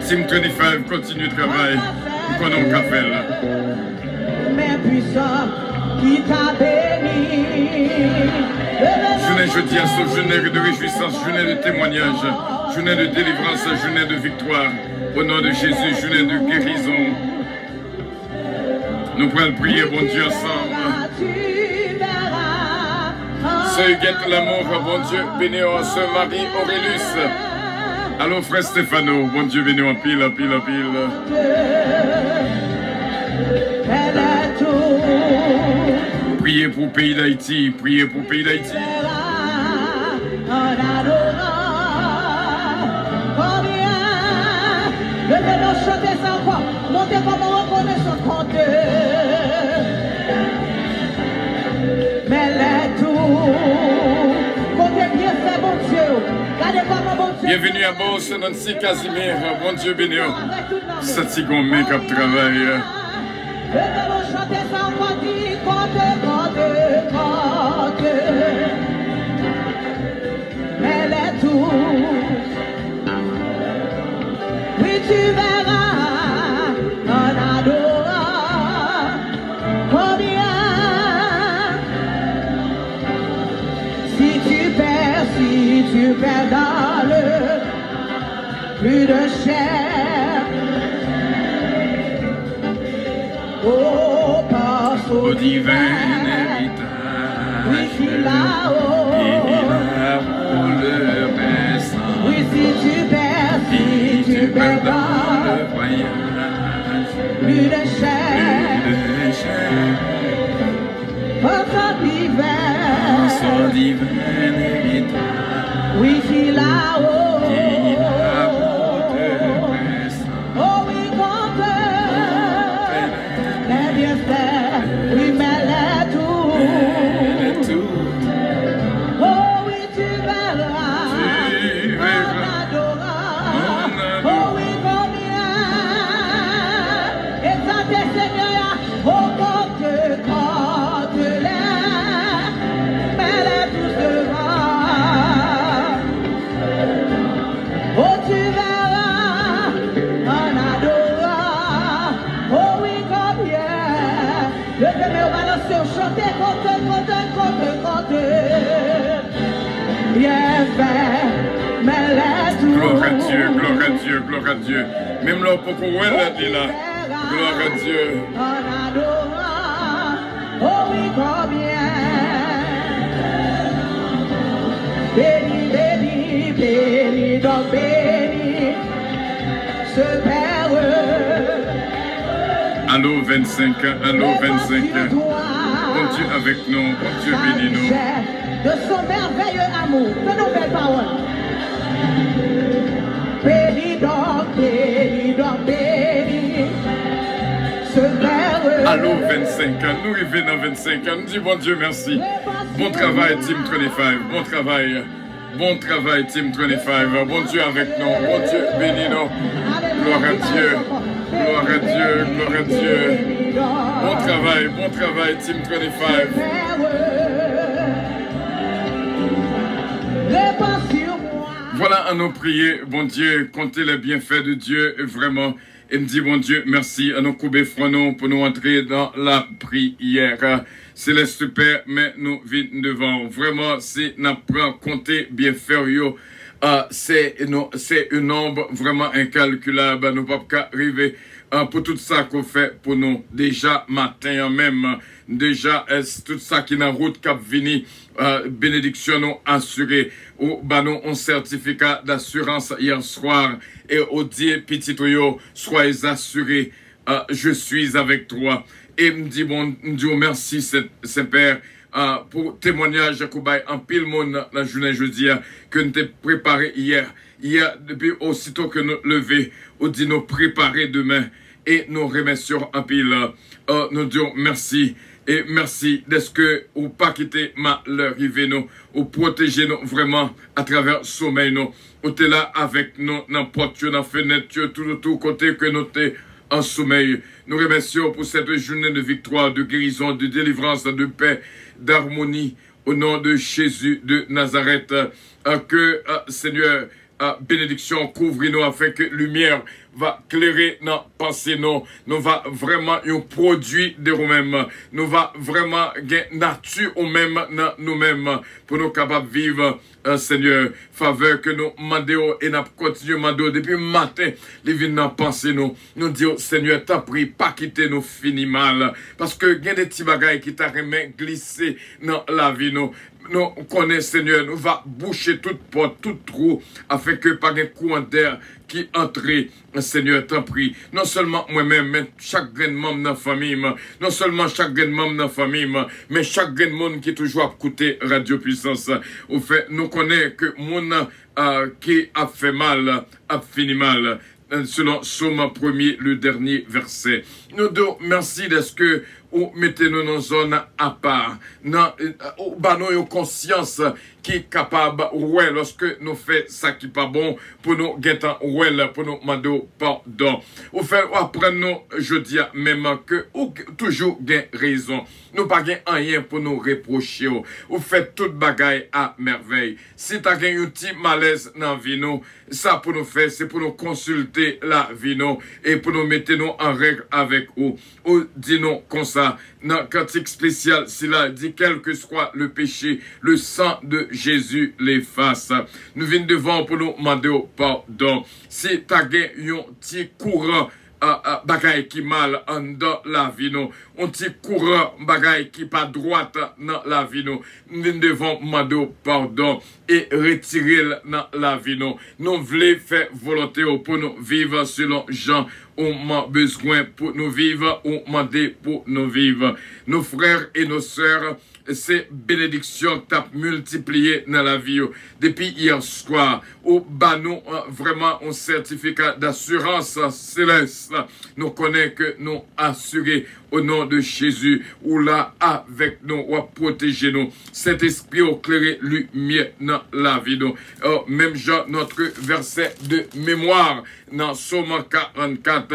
Sim 25, continue de travailler. Nous connaissons qu'à faire là. Mais puissant qui t'a béni. Journée jeudi à ce journée de réjouissance, journée de témoignage, journée de délivrance, journée de victoire. Au nom de Jésus, journée de guérison. Nous pouvons prier, bon Dieu, ensemble. Sœur Guette l'amour, bon Dieu, béni en sœur Marie Aurélus. Allô, frère Stéphano, bon Dieu, béni en pile, en pile, en pile. Priez pour le pays d'Haïti, priez pour le pays d'Haïti. Levez-nous, chantez ça encore, montez comme on reconnaît son compte. Mais les tours, comptez bien fait, bon Dieu. Regardez comment bon Dieu. Bienvenue à Boss, Nancy Casimir, bon Dieu béni. C'est qu'on met comme travail. Levez-nous, chantez ça encore, dit compte. Mais les tours, oui, tu verras en adorant combien. Si tu perds dans le plus de chair, oh, passe au divin héritage, oui, si là-haut, le reste. oui, si tu perds dans le voyage, plus de chair, son divin héritage, oui, qui là-haut, oh oui, compte les bienfaits, oui, mais les tours, oh oui, tu verras, en adorant, oh oui, combien, exalté Seigneur, oh compte les, mais les tous devant, oh tu verras, en adorant, oh oui, combien, levez-moi au balance, chantez, compte, bien fait, mais les tours. Gloire à Dieu, gloire à Dieu, gloire à Dieu. Même là, pour qu'on voit là, gloire à Dieu. En adorant, oh oui, combien. Béni, donc béni, ce Père. Allô 25, allô 25. bon Dieu avec nous, bon Dieu bénis-nous. De son merveilleux amour, de nos belles paroles. Bénis donc, bénis donc, bénis. Ce verre. Allô 25 ans, nous arrivons dans 25 ans, nous disons bon Dieu merci. Bon travail Team 25, bon travail. Bon travail Team 25, bon Dieu avec nous, bon Dieu bénis-nous. Gloire à Dieu, gloire à Dieu, gloire à Dieu. Bon travail Team 25. Voilà à nous prier, bon Dieu, comptez les bienfaits de Dieu, vraiment. Et me dit, bon Dieu, merci à nous couper front pour nous entrer dans la prière. Céleste Père, mais nous venons devant. Vraiment, si nous prenons compter bienfaits, c'est un nombre vraiment incalculable. Nous ne pouvons pas arriver pour tout ça qu'on fait pour nous. Déjà, matin même, déjà, tout ça qui est en route qui a venu, bénédiction nous assurée. Ou nous un certificat d'assurance hier soir. Et au dit, petit yo, soyez assurés, je suis avec toi. Et me dit, bon Dieu, merci, Saint-Père. Pour témoignage en pile monde la journée jeudi que nous t'ai préparé hier depuis aussitôt que nous lever on dit nous préparer demain et nous remercions en pile nous disons merci et merci d'est-ce que ou pas quitter malheur rivé nous ou protéger nous vraiment à travers sommeil nous ou t'es là avec nous n'importe dans fenêtre tout côté que nous t'es en sommeil. Nous remercions pour cette journée de victoire, de guérison, de délivrance, de paix, d'harmonie, au nom de Jésus de Nazareth. Que, Seigneur, bénédiction couvre-nous afin que lumière va clairer nos pensées, nous va vraiment un produit de nous-mêmes, nous va vraiment gagner nature ou même nous-mêmes pour nous capables de vivre, Seigneur, faveur que nous demandons et nous continuons à demander depuis le matin, les vignes dans pensée nous disons, Seigneur, t'as pris, pas quitter nous fini mal, parce que il y a des petits bagailles qui t'a remis glisser dans la vie, nous connaissons, Seigneur, nous va boucher toute porte, tout trou, afin que pas un courant d'air qui entre, Seigneur, t'en prie. Non seulement moi-même, mais chaque grain de membre dans la famille, non seulement chaque grain de membre dans la famille, mais chaque grain de monde qui est toujours à côté Radio Puissance. Au fait, nous connaissons que mon qui a fait mal, a fini mal. Selon Somme 1er, le dernier verset. Nous disons merci de ce que vous mettez-nous dans une zone à part. Nous avons une conscience qui est capable, ouais, lorsque nous faisons ça qui n'est pas bon, pour nous guetter, ouais, pour nous demander pardon. Au fait, après nous, je dis même que toujours gain raison. Nous pas gain rien pour nous reprocher. Vous faites toute bagaille à merveille. Si tu as un petit malaise dans la vie, ça pour nous faire, c'est pour nous consulter la vie, et pour nous mettre nous en règle avec vous. Ou dis-nous comme ça, dans le cantique spécial, cela dit, quel que soit le péché, le sang de Jésus l'efface. Nous venons devant pour nous demander pardon. Si tu as un petit courant, bagaille qui mal dans la vie, un petit courant bagaille qui pas droite dans la vie, nous devons demander pardon et retirer dans la vie, nous voulons faire volonté pour nous vivre selon Jean. On a besoin pour nous vivre, on demander pour nous vivre. Nos frères et nos sœurs, ces bénédictions t'as multiplié dans la vie. Depuis hier soir, au nous vraiment un certificat d'assurance céleste. Nous connaissons que nous assurés au nom de Jésus, ou là avec nous, ou à protéger nous. Cet esprit au clairé lumière dans la vie. Même genre notre verset de mémoire dans Somme 44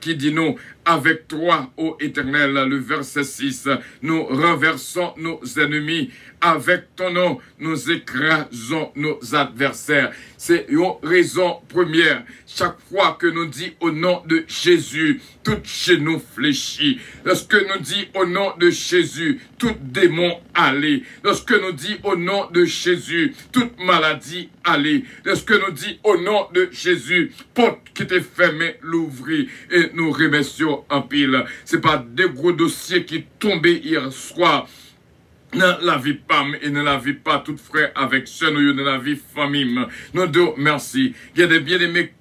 qui dit nous, avec toi, ô Éternel, le verset 6, nous renversons nos ennemis, avec ton nom, nous écrasons nos adversaires. C'est une raison première. Chaque fois que nous dit au nom de Jésus, tout chez nous fléchit. Lorsque nous dit au nom de Jésus, tout démon allez. Lorsque nous dit au nom de Jésus, toute maladie allez. Lorsque nous dit au nom de Jésus, porte qui était fermée, l'ouvrir. Et nous remercions en pile. C'est pas des gros dossiers qui tombaient hier soir. dans la vie pam et dans la vie pas tout frère avec ce nous dans la vie famille nous deux merci il y a des bien-aimés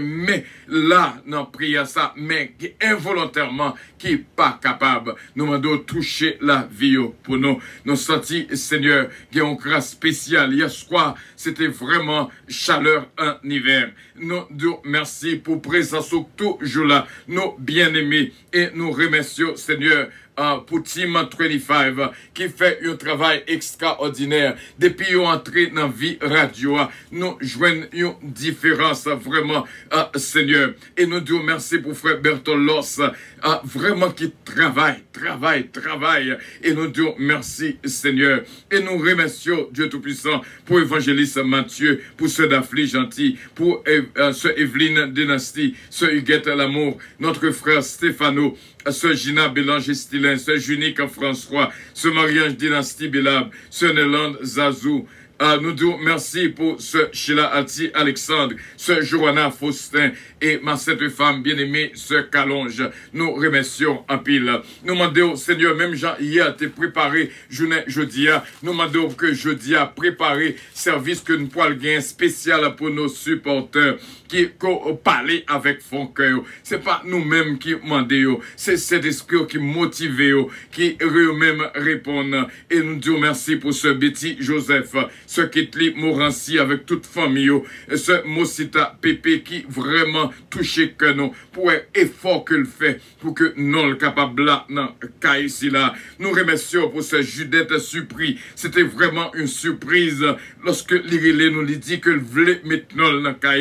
mais là dans prière ça mais qui involontairement qui pas capable nous demandons toucher la vie pour nous senti Seigneur qui ont une grâce spéciale hier soir c'était vraiment chaleur en hiver nous deux merci pour présence toujours là nos bien-aimés et nous remercions Seigneur pour Team 25 qui fait un travail extraordinaire. Depuis qu'ils sont entrés dans la vie radio, nous joignons une différence vraiment, Seigneur. Et nous disons merci pour frère Bertolos, vraiment qui travaille. Et nous disons merci, Seigneur. Et nous remercions Dieu Tout-Puissant pour évangéliste Mathieu, pour ce Daphne Gentil, pour ce Evelyne Dynastie, ce Huguette Lamour, notre frère Stéphano, ce Gina Bélange Estilin, ce Junique François, ce Mariange Dynastie Belab, ce Néland Zazou. Nous disons merci pour ce Sheila Ati Alexandre, ce Johanna Faustin et ma cette femme bien-aimée, ce Calonge. Nous remercions en pile. Nous demandons, Seigneur, même Jean hier t'es préparé, journée jeudi, nous demandons que jeudi a préparé service que nous pouvons gagner spécial pour nos supporters qui parlent avec fond cœur. C'est pas nous-mêmes qui demandons, c'est cet esprit qui motive, qui eux-mêmes répondent. Et nous disons merci pour ce Betty Joseph, ce Ketli Morancy avec toute famille, ce Mosita Pépé qui vraiment touché que nous, pour l'effort qu'il fait, pour que nous le capable là, dans cas ici là. Nous remercions pour ce Judith Supri. C'était vraiment une surprise lorsque l'Irélé nous dit que voulait maintenant dans cas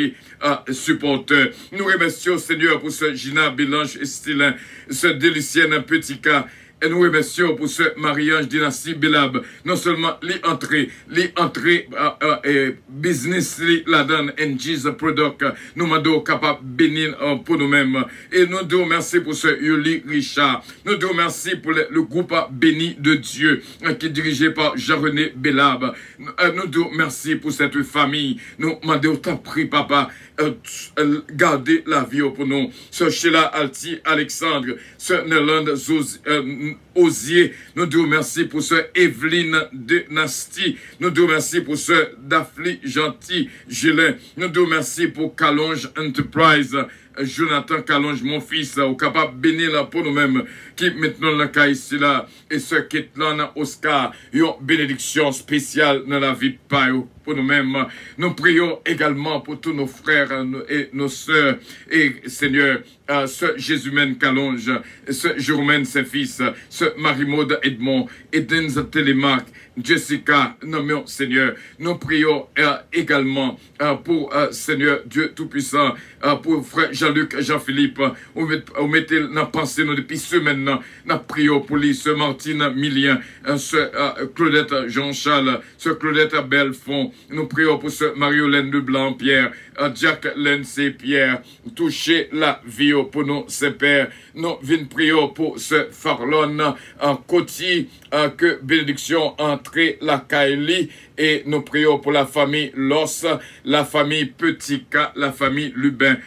supporter. Nous remercions Seigneur pour ce Gina Bélange Estilin, ce Délicienne Petit Cas. Et nous remercions pour ce mariage Dynastie Belab. Non seulement les entrées business la donne NG's product. Nous m'avons capable bénir pour nous-mêmes. Et nous devons merci pour ce Yoli Richard. Nous devons merci pour le groupe béni de Dieu qui est dirigé par Jean-René Belab. Nous devons merci pour cette famille. Nous m'avons tant pris papa. Garder la vie pour nous. Ce Sheila Alti Alexandre, ce Néland Osier, nous devons merci pour ce Evelyne Dynastie, nous devons merci pour ce Daphne Gentil Gélin, nous devons merci pour Calonge Enterprise, Jonathan Calonge, mon fils, au capable bénir pour nous-mêmes, qui maintenant le cas ici là, et ce Ketlan Oscar, une bénédiction spéciale dans la vie pour nous-mêmes. Nous prions également pour tous nos frères et nos sœurs, et Seigneur, ce Jésus-Men Calonge, ce Jérôme, ses fils, ce Marie-Maude Edmond, Edenza Télémarque, Jessica, nommons Seigneur. Nous prions également pour Seigneur Dieu Tout-Puissant, pour frère Jean-Luc, Jean-Philippe, on mettez dans pensée nous depuis semaine, nous prions pour lui, ce Martine Millien, ce Claudette Jean-Charles, ce Claudette Belfond, nous prions pour ce Marie-Hélène Leblanc-Pierre, Jack Lindsay Pierre, toucher la vie pour nous, ses pères. Nous venons prier pour ce Farlon, Coty, que bénédiction entre la Kaili, et nous prions pour la famille Loss, la famille Petit K, la famille Lubin.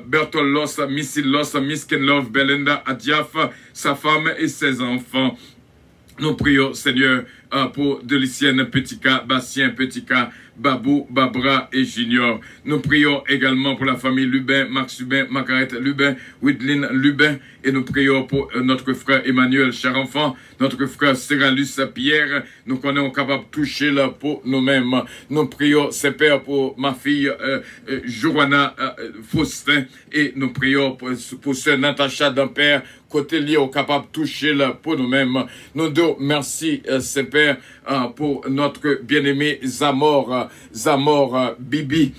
Bertol Loss, Missy Loss, Miss Ken Love, Belinda Adiaf, sa femme et ses enfants. Nous prions, Seigneur, pour Delicienne Petit K, Bastien Petit K, Babou, Babra et Junior. Nous prions également pour la famille Lubin, Max Lubin, Margaret Lubin, Widlin Lubin, et nous prions pour notre frère Emmanuel Charenfant, notre frère Séralus Pierre. Nous connaissons capables de toucher là pour nous-mêmes. Nous prions, c'est Père, pour ma fille Johanna Faustin, et nous prions pour sœur Natacha Dampère, côté lié au capable de toucher là pour nous-mêmes. Nous disons merci, Saint-Père, pour notre bien-aimé Zamor Bibi,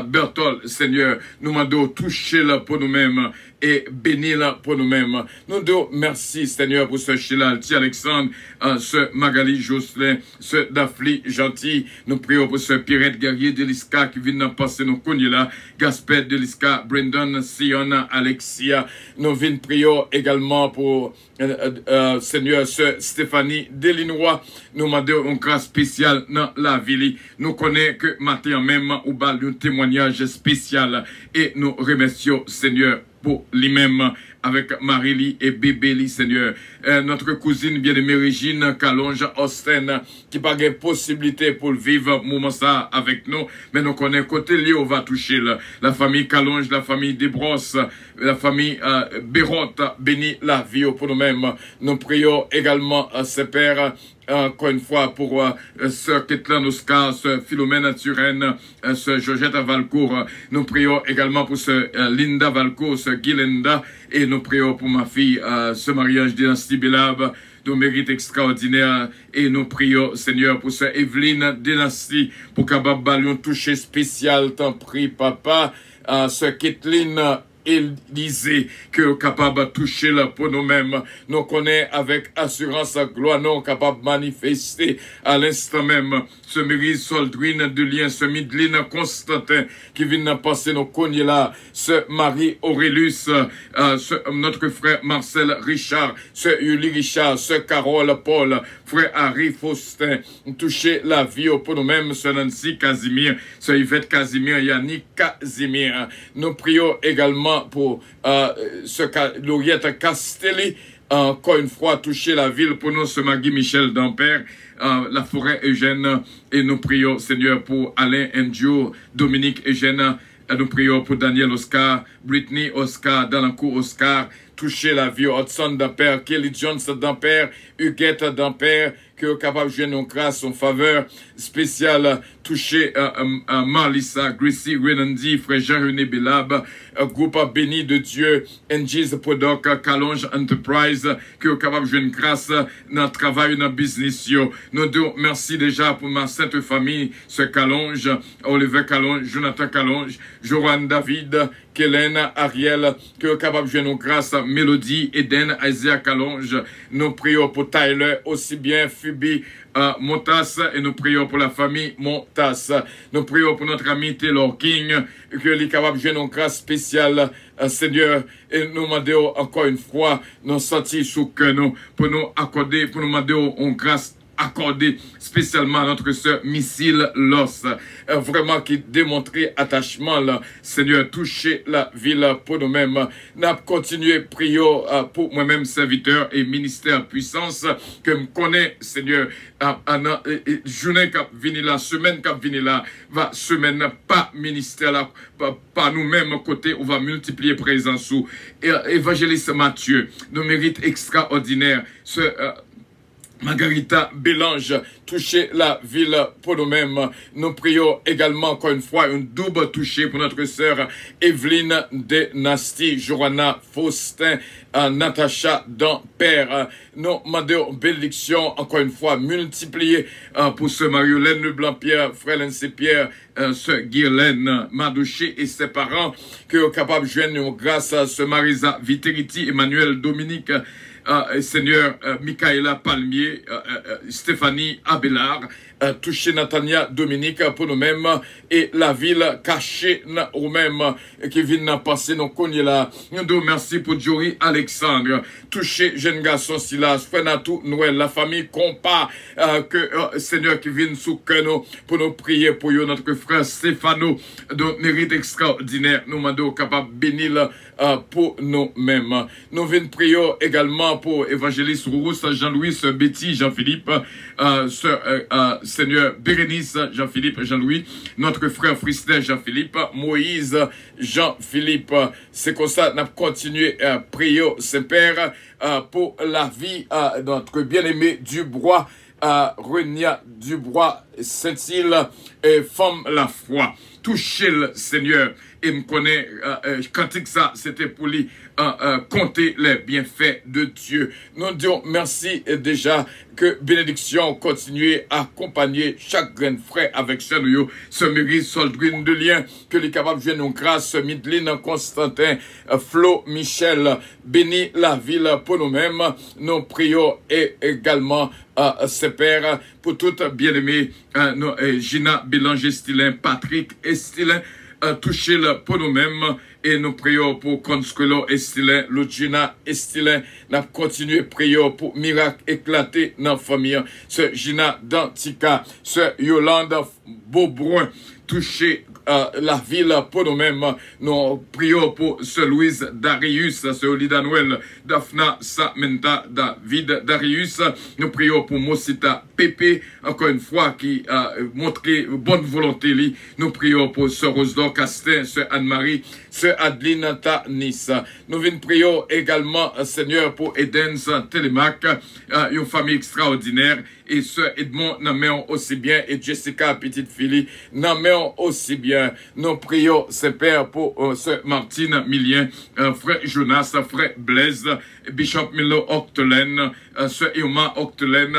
Bertol, Seigneur. Nous demandons toucher là pour nous-mêmes et bénir là pour nous-mêmes. Nous disons merci, Seigneur, pour ce Sheila Alti Alexandre, ce Magali Jocelyn, ce Daphne Gentil. Nous prions pour ce Pierrette Guerrier de l'Iska qui vient de passer nos cognes là, Gaspard de l'Iska, Brendan, Siona, Alexia. Nous venons prions également pour Seigneur, ce Stéphanie Delinois. Nous demandons une grâce spéciale dans la ville. Nous connaissons que matin même, ou bal un témoignage spécial, et nous remercions, Seigneur, pour lui-même, avec Marie-Li et bébé-Li, Seigneur. Notre cousine bien-aimée Régine Calonge Austin, qui n'a pas de possibilité pour vivre moment ça avec nous, mais nous connaissons côté lié, on va toucher la famille Calonge, la famille Desbrosses, la famille Bérotte, bénis la vie pour nous-mêmes. Nous prions également ces pères, encore une fois, pour Sœur Ketlan Oscar, Sœur Philomène Turenne, Sœur Georgette Valcourt. Nous prions également pour Sœur Linda Valcourt, Sœur Guilenda, et nous prions pour ma fille, ce mariage Dynastie Belab, de mérite extraordinaire, et nous prions, Seigneur, pour Sœur Evelyne Dynastie, pour qu'Abab Balion toucher spécial, t'en prie, papa, Sœur Kathleen Élysée, que capable de toucher là pour nous-mêmes. Nous connaissons avec assurance gloire, non capable de manifester à l'instant même ce mérite Soldrine de lien, ce Midline Constantin qui vient de passer nos cognes là, ce Marie Aurélus, notre frère Marcel Richard, ce Yuli Richard, ce Carole Paul, frère Harry Faustin, toucher la vie pour nous-mêmes, ce Nancy Casimir, ce Yvette Casimir, Yannick Casimir. Nous prions également pour Lauriette Castelli, encore une fois toucher la ville pour nous, ce Magui Michel Dampère, la forêt Eugène, et nous prions, Seigneur, pour Alain Ndjo, Dominique Eugène, nous prions pour Daniel Oscar, Britney Oscar, Dalancourt Oscar, toucher la vie, Hudson Dampère, Kelly Jones Dampère, Huguette Dampère, que est capable de jouer nos grâces en faveur spéciale, toucher Marlissa, Gracie Renandi, frère Jean-René Belab, groupe béni de Dieu, NG's Podok, Calonge Enterprise, que est capable de jouer une grâce dans le travail, dans le business. Nous disons merci déjà pour ma sainte famille, ce Calonge, Oliver Calonge, Jonathan Calonge, Joran David, Kellen, Ariel, que est capable de jouer nos grâces, Mélodie, Eden, Isaiah Calonge. Nous prions pour Tyler, aussi bien Phoebe Montas, et nous prions pour la famille Montas. Nous prions pour notre ami Taylor King, qu'il est capable de jouer nos grâces spéciales, Seigneur, et nous demandons encore une fois, nous sentir sous que nous, pour nous accorder, pour nous demander en grâce accordé spécialement à notre sœur Missile Loss, vraiment qui démontrait attachement là, Seigneur, toucher la ville pour nous-mêmes. N'a continué prions pour moi-même serviteur et ministère puissance que me connaît, Seigneur, journée cap vini là, semaine cap vini là, va semaine pas ministère là, pas nous-mêmes côté, on va multiplier présence sous évangéliste Mathieu, nos mérites extraordinaires, ce Margarita Bélange, toucher la ville pour nous-mêmes. Nous prions également encore une fois une double touchée pour notre sœur Evelyne Dynastie, Johanna Faustin, Natacha Dampère. Nous demandons bénédiction encore une fois multipliée pour ce Marie-Hélène Leblanc-Pierre, frère Lancé-Pierre, ce Guirlaine Madouché et ses parents, qui sont capables de joindre grâce à ce Marisa Viteriti, Emmanuel Dominique, Seigneur Michaela Palmier, Stéphanie Abelard, toucher Natania Dominique pour nous-mêmes et la ville cachée nous-mêmes qui vient passer nos cognes là. Nous nous merci pour Jory Alexandre, toucher jeune garçon Silas, Fenatou Noël, la famille Compa, que Seigneur qui vient sous que nous pour nous prier pour eux, notre frère Stéphano, de mérite extraordinaire, nous demandons capable bénir pour nous-mêmes. Nous venons prier également pour évangéliste Rousse Jean-Louis, Betty Jean-Philippe, Seigneur Bérénice Jean-Philippe Jean-Louis, notre frère Fristin Jean-Philippe, Moïse Jean-Philippe. C'est comme ça qu'on a continué à prier, Saint-Père, pour la vie de notre bien-aimé Dubois, Renia Dubois, Saint-Île et Femme la foi. Touchez le Seigneur et me connaît quand ça c'était pour lui compter les bienfaits de Dieu. Nous disons merci déjà que bénédiction continue à accompagner chaque grain de frère avec ce mérite Soldrine de lien que les capables de nous grâce Midline Constantin Flo Michel bénis la ville pour nous-mêmes. Nous prions et également ses pères pour toutes bien-aimées Gina Bélanger Stilin, Patrick Estilin, toucher pour nous-mêmes et nous prions pour Consuelo Estilin, Lugina Estilin. Nous continuons à prier pour miracle éclaté dans la famille. Ce Gina Dantica, ce Yolande Beaubrun, toucher la ville pour nous-mêmes. Nous prions pour ce Louise Darius, ce Olida Noël, Daphna Samenta, David Darius. Nous prions pour Mosita Pépé, encore une fois, qui a montré bonne volonté. Nous prions pour ce Rosedor Castin, ce Anne-Marie, ce Adeline Tanis. Nous venons prier également, Seigneur, pour Edens Télémac, une famille extraordinaire. Et ce Edmond Naméon aussi bien, et Jessica, petite fille, Naméon aussi bien. Nous prions, Père, pour ce Martine Millien, frère Jonas, frère Blaise, Bishop Milo Octelaine, ce Irma Octelaine.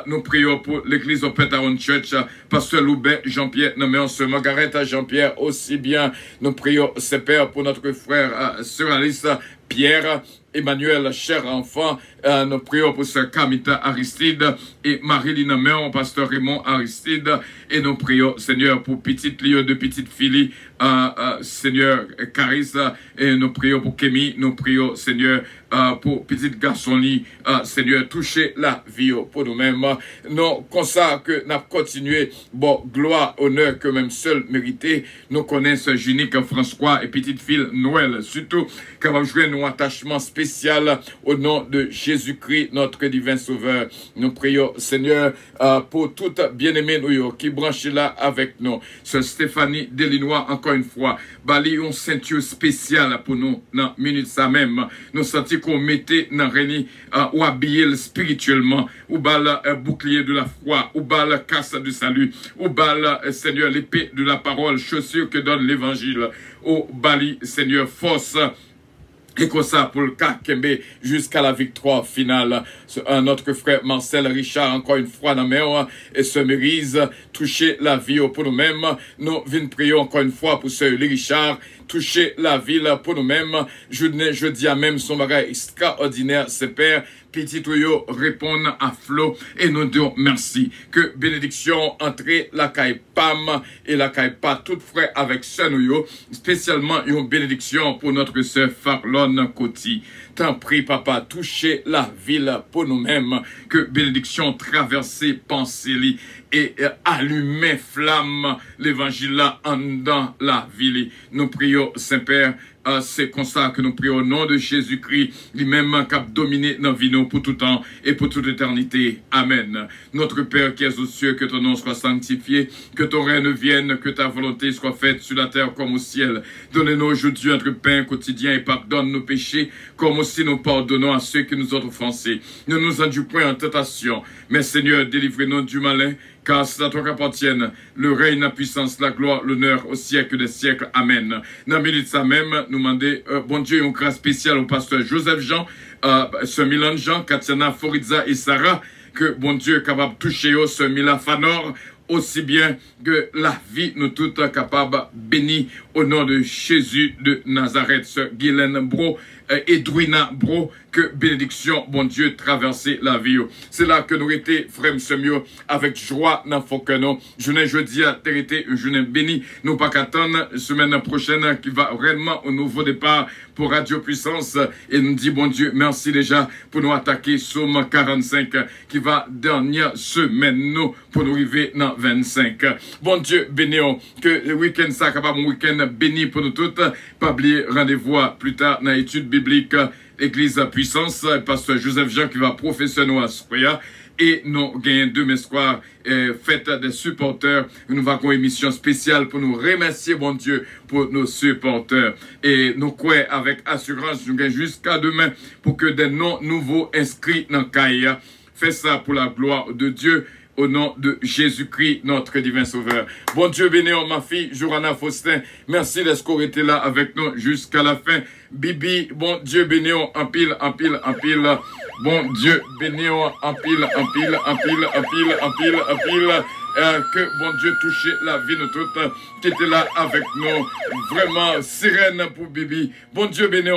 Nous prions pour l'église au Petaron Church, pasteur Loubet, Jean-Pierre Naméon, ce Margaret Jean-Pierre aussi bien. Nous prions, Père, pour notre frère, sœur Alice, Pierre, Emmanuel, cher enfant, nous prions pour ce Kamita Aristide et Marie-Line Naméon, pasteur Raymond Aristide, et nous prions, Seigneur, pour petite Lyon de petite fille, Seigneur Carissa, et nous prions pour Kémy, nous prions, Seigneur, pour petite garçon, Seigneur, toucher la vie pour nous-mêmes. Nous, comme ça, que nous continué, bon, gloire, honneur, que même seul mérité, nous connaissons Junique François et petite fille Noël, surtout, qui va jouer nos attachements spécial au nom de Jésus-Christ, notre divin sauveur. Nous prions, Seigneur, pour toute bien-aimée nous qui branche là avec nous. Ce Stéphanie Delinois, encore une fois, bali une ceinture spéciale pour nous, dans minute ça même. Nous sentons qu'on mettait dans Réni, ou habillé spirituellement, ou bal bouclier de la foi, ou bal casse du salut, ou bal, Seigneur, l'épée de la parole, chaussure que donne l'évangile, ou bali, Seigneur, force. Et comme ça, pour le cas Kembe, jusqu'à la victoire finale. Notre frère Marcel Richard, encore une fois, dans mer, et se mérite, toucher la vie pour nous-mêmes. Nous venons prier encore une fois pour ce Richard, toucher la ville pour nous-mêmes. Je dis à même son bagage extraordinaire, c'est Père. Petit Toyo répondre à flot et nous disons merci. Que bénédiction entre la caille Pam et la caille pas tout frais avec ce nous, spécialement une bénédiction pour notre sœur Farlon Coty. T'en prie, papa, toucher la ville pour nous-mêmes. Que bénédiction traverser pensée et allumer flamme l'évangile là en dans la ville. Nous prions, Saint-Père. C'est comme ça que nous prions au nom de Jésus-Christ, lui-même qui a dominé nos vies pour tout temps et pour toute éternité. Amen. Notre Père qui es aux cieux, que ton nom soit sanctifié, que ton règne vienne, que ta volonté soit faite sur la terre comme au ciel. Donnez-nous aujourd'hui notre pain quotidien et pardonne nos péchés, comme aussi nous pardonnons à ceux qui nous ont offensés. Ne nous induis point en tentation, mais Seigneur, délivrez-nous du malin, car c'est à toi qu'appartiennent le règne, la puissance, la gloire, l'honneur au siècle des siècles. Amen. Dans la minute ça même, nous demander, bon Dieu, une grâce spéciale au pasteur Joseph Jean, ce Milan Jean, Katiana, Foridza et Sarah, que bon Dieu est capable de toucher ce Mila Fanor, aussi bien que la vie nous toutes capables béni au nom de Jésus de Nazareth, ce Guylaine Bro, Edwina Bro, que bénédiction, bon Dieu, traverser la vie. C'est là que nous étions, frère Semio, avec joie dans Fokeno. Journée jeudi à Territé, une journée bénie. Nous pas qu'attendre semaine prochaine qui va réellement au nouveau départ pour Radio Puissance. Et nous dit, bon Dieu, merci déjà pour nous attaquer Somme 45 qui va dernière semaine nous pour nous arriver dans 25. Bon Dieu, bénéons que le week-end ça capable un week-end béni pour nous toutes. Pas oublier rendez-vous plus tard dans l'étude biblique Église Puissance, pasteur Joseph Jean qui va professionnel à Soya. Et nous gagnons demain soir, fête des supporters. Nous avons une émission spéciale pour nous remercier, bon Dieu, pour nos supporters. Et nous croyons avec assurance, nous gagnons jusqu'à demain pour que des noms nouveaux inscrits dans Kaya. Fais ça pour la gloire de Dieu. Au nom de Jésus-Christ, notre divin sauveur. Bon Dieu béni, ma fille, Jourana Faustin. Merci d'être été là avec nous jusqu'à la fin. Bibi, bon Dieu béni, en pile, en pile, en pile. Bon Dieu béni, en pile, en pile, en pile, en pile, en pile, en pile. Que bon Dieu touche la vie de toutes qui était là avec nous. Vraiment, sirène pour Bibi. Bon Dieu béni.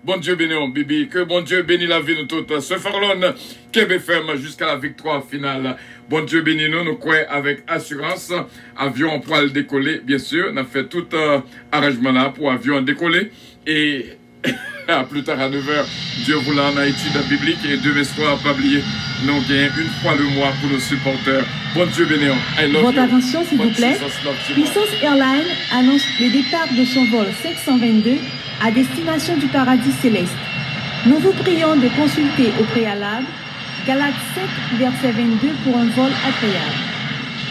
Bon Dieu béni, Bibi, que bon Dieu bénit la vie de toutes. Ce Farlon, Québec ferme jusqu'à la victoire finale. Bon Dieu bénit nous, nous croyons avec assurance. Avion pour le décoller, bien sûr. On a fait tout arrangement là pour avion décoller. Et plus tard à 9h, Dieu voulant en étude biblique et demain soir, pas oublier, nous gagnons une fois le mois pour nos supporters. Bon Dieu bénéant. I love Votre you. attention, s'il vous plaît. Puissance Airlines annonce le départ de son vol 522 à destination du paradis céleste. Nous vous prions de consulter au préalable Galates 5, verset 22 pour un vol agréable.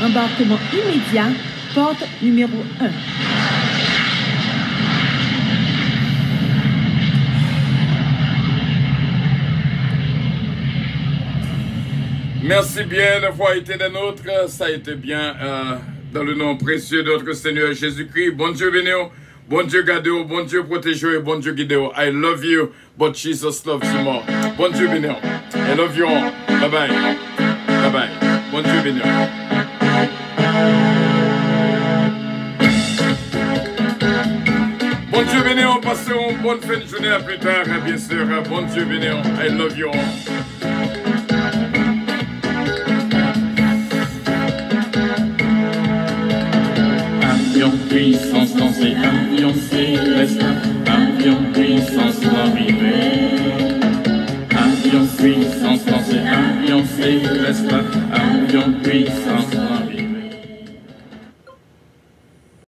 Embarquement immédiat, porte numéro 1. Merci bien d'avoir été des nôtres. Ça a été bien dans le nom précieux de notre Seigneur Jésus-Christ. Bon Dieu bénéo, bon Dieu gardez-vous, bon Dieu protégez-vous et bon Dieu guidez-vous. I love you, but Jesus loves you more. Bon Dieu bénéo. I love you all. Bye bye. Bye bye. Bon Dieu bénéo. Bon Dieu bénéo, passez une bonne fin de journée à plus tard, bien sûr. Bon Dieu bénéo. I love you all. Puissance dans ses avions célestes.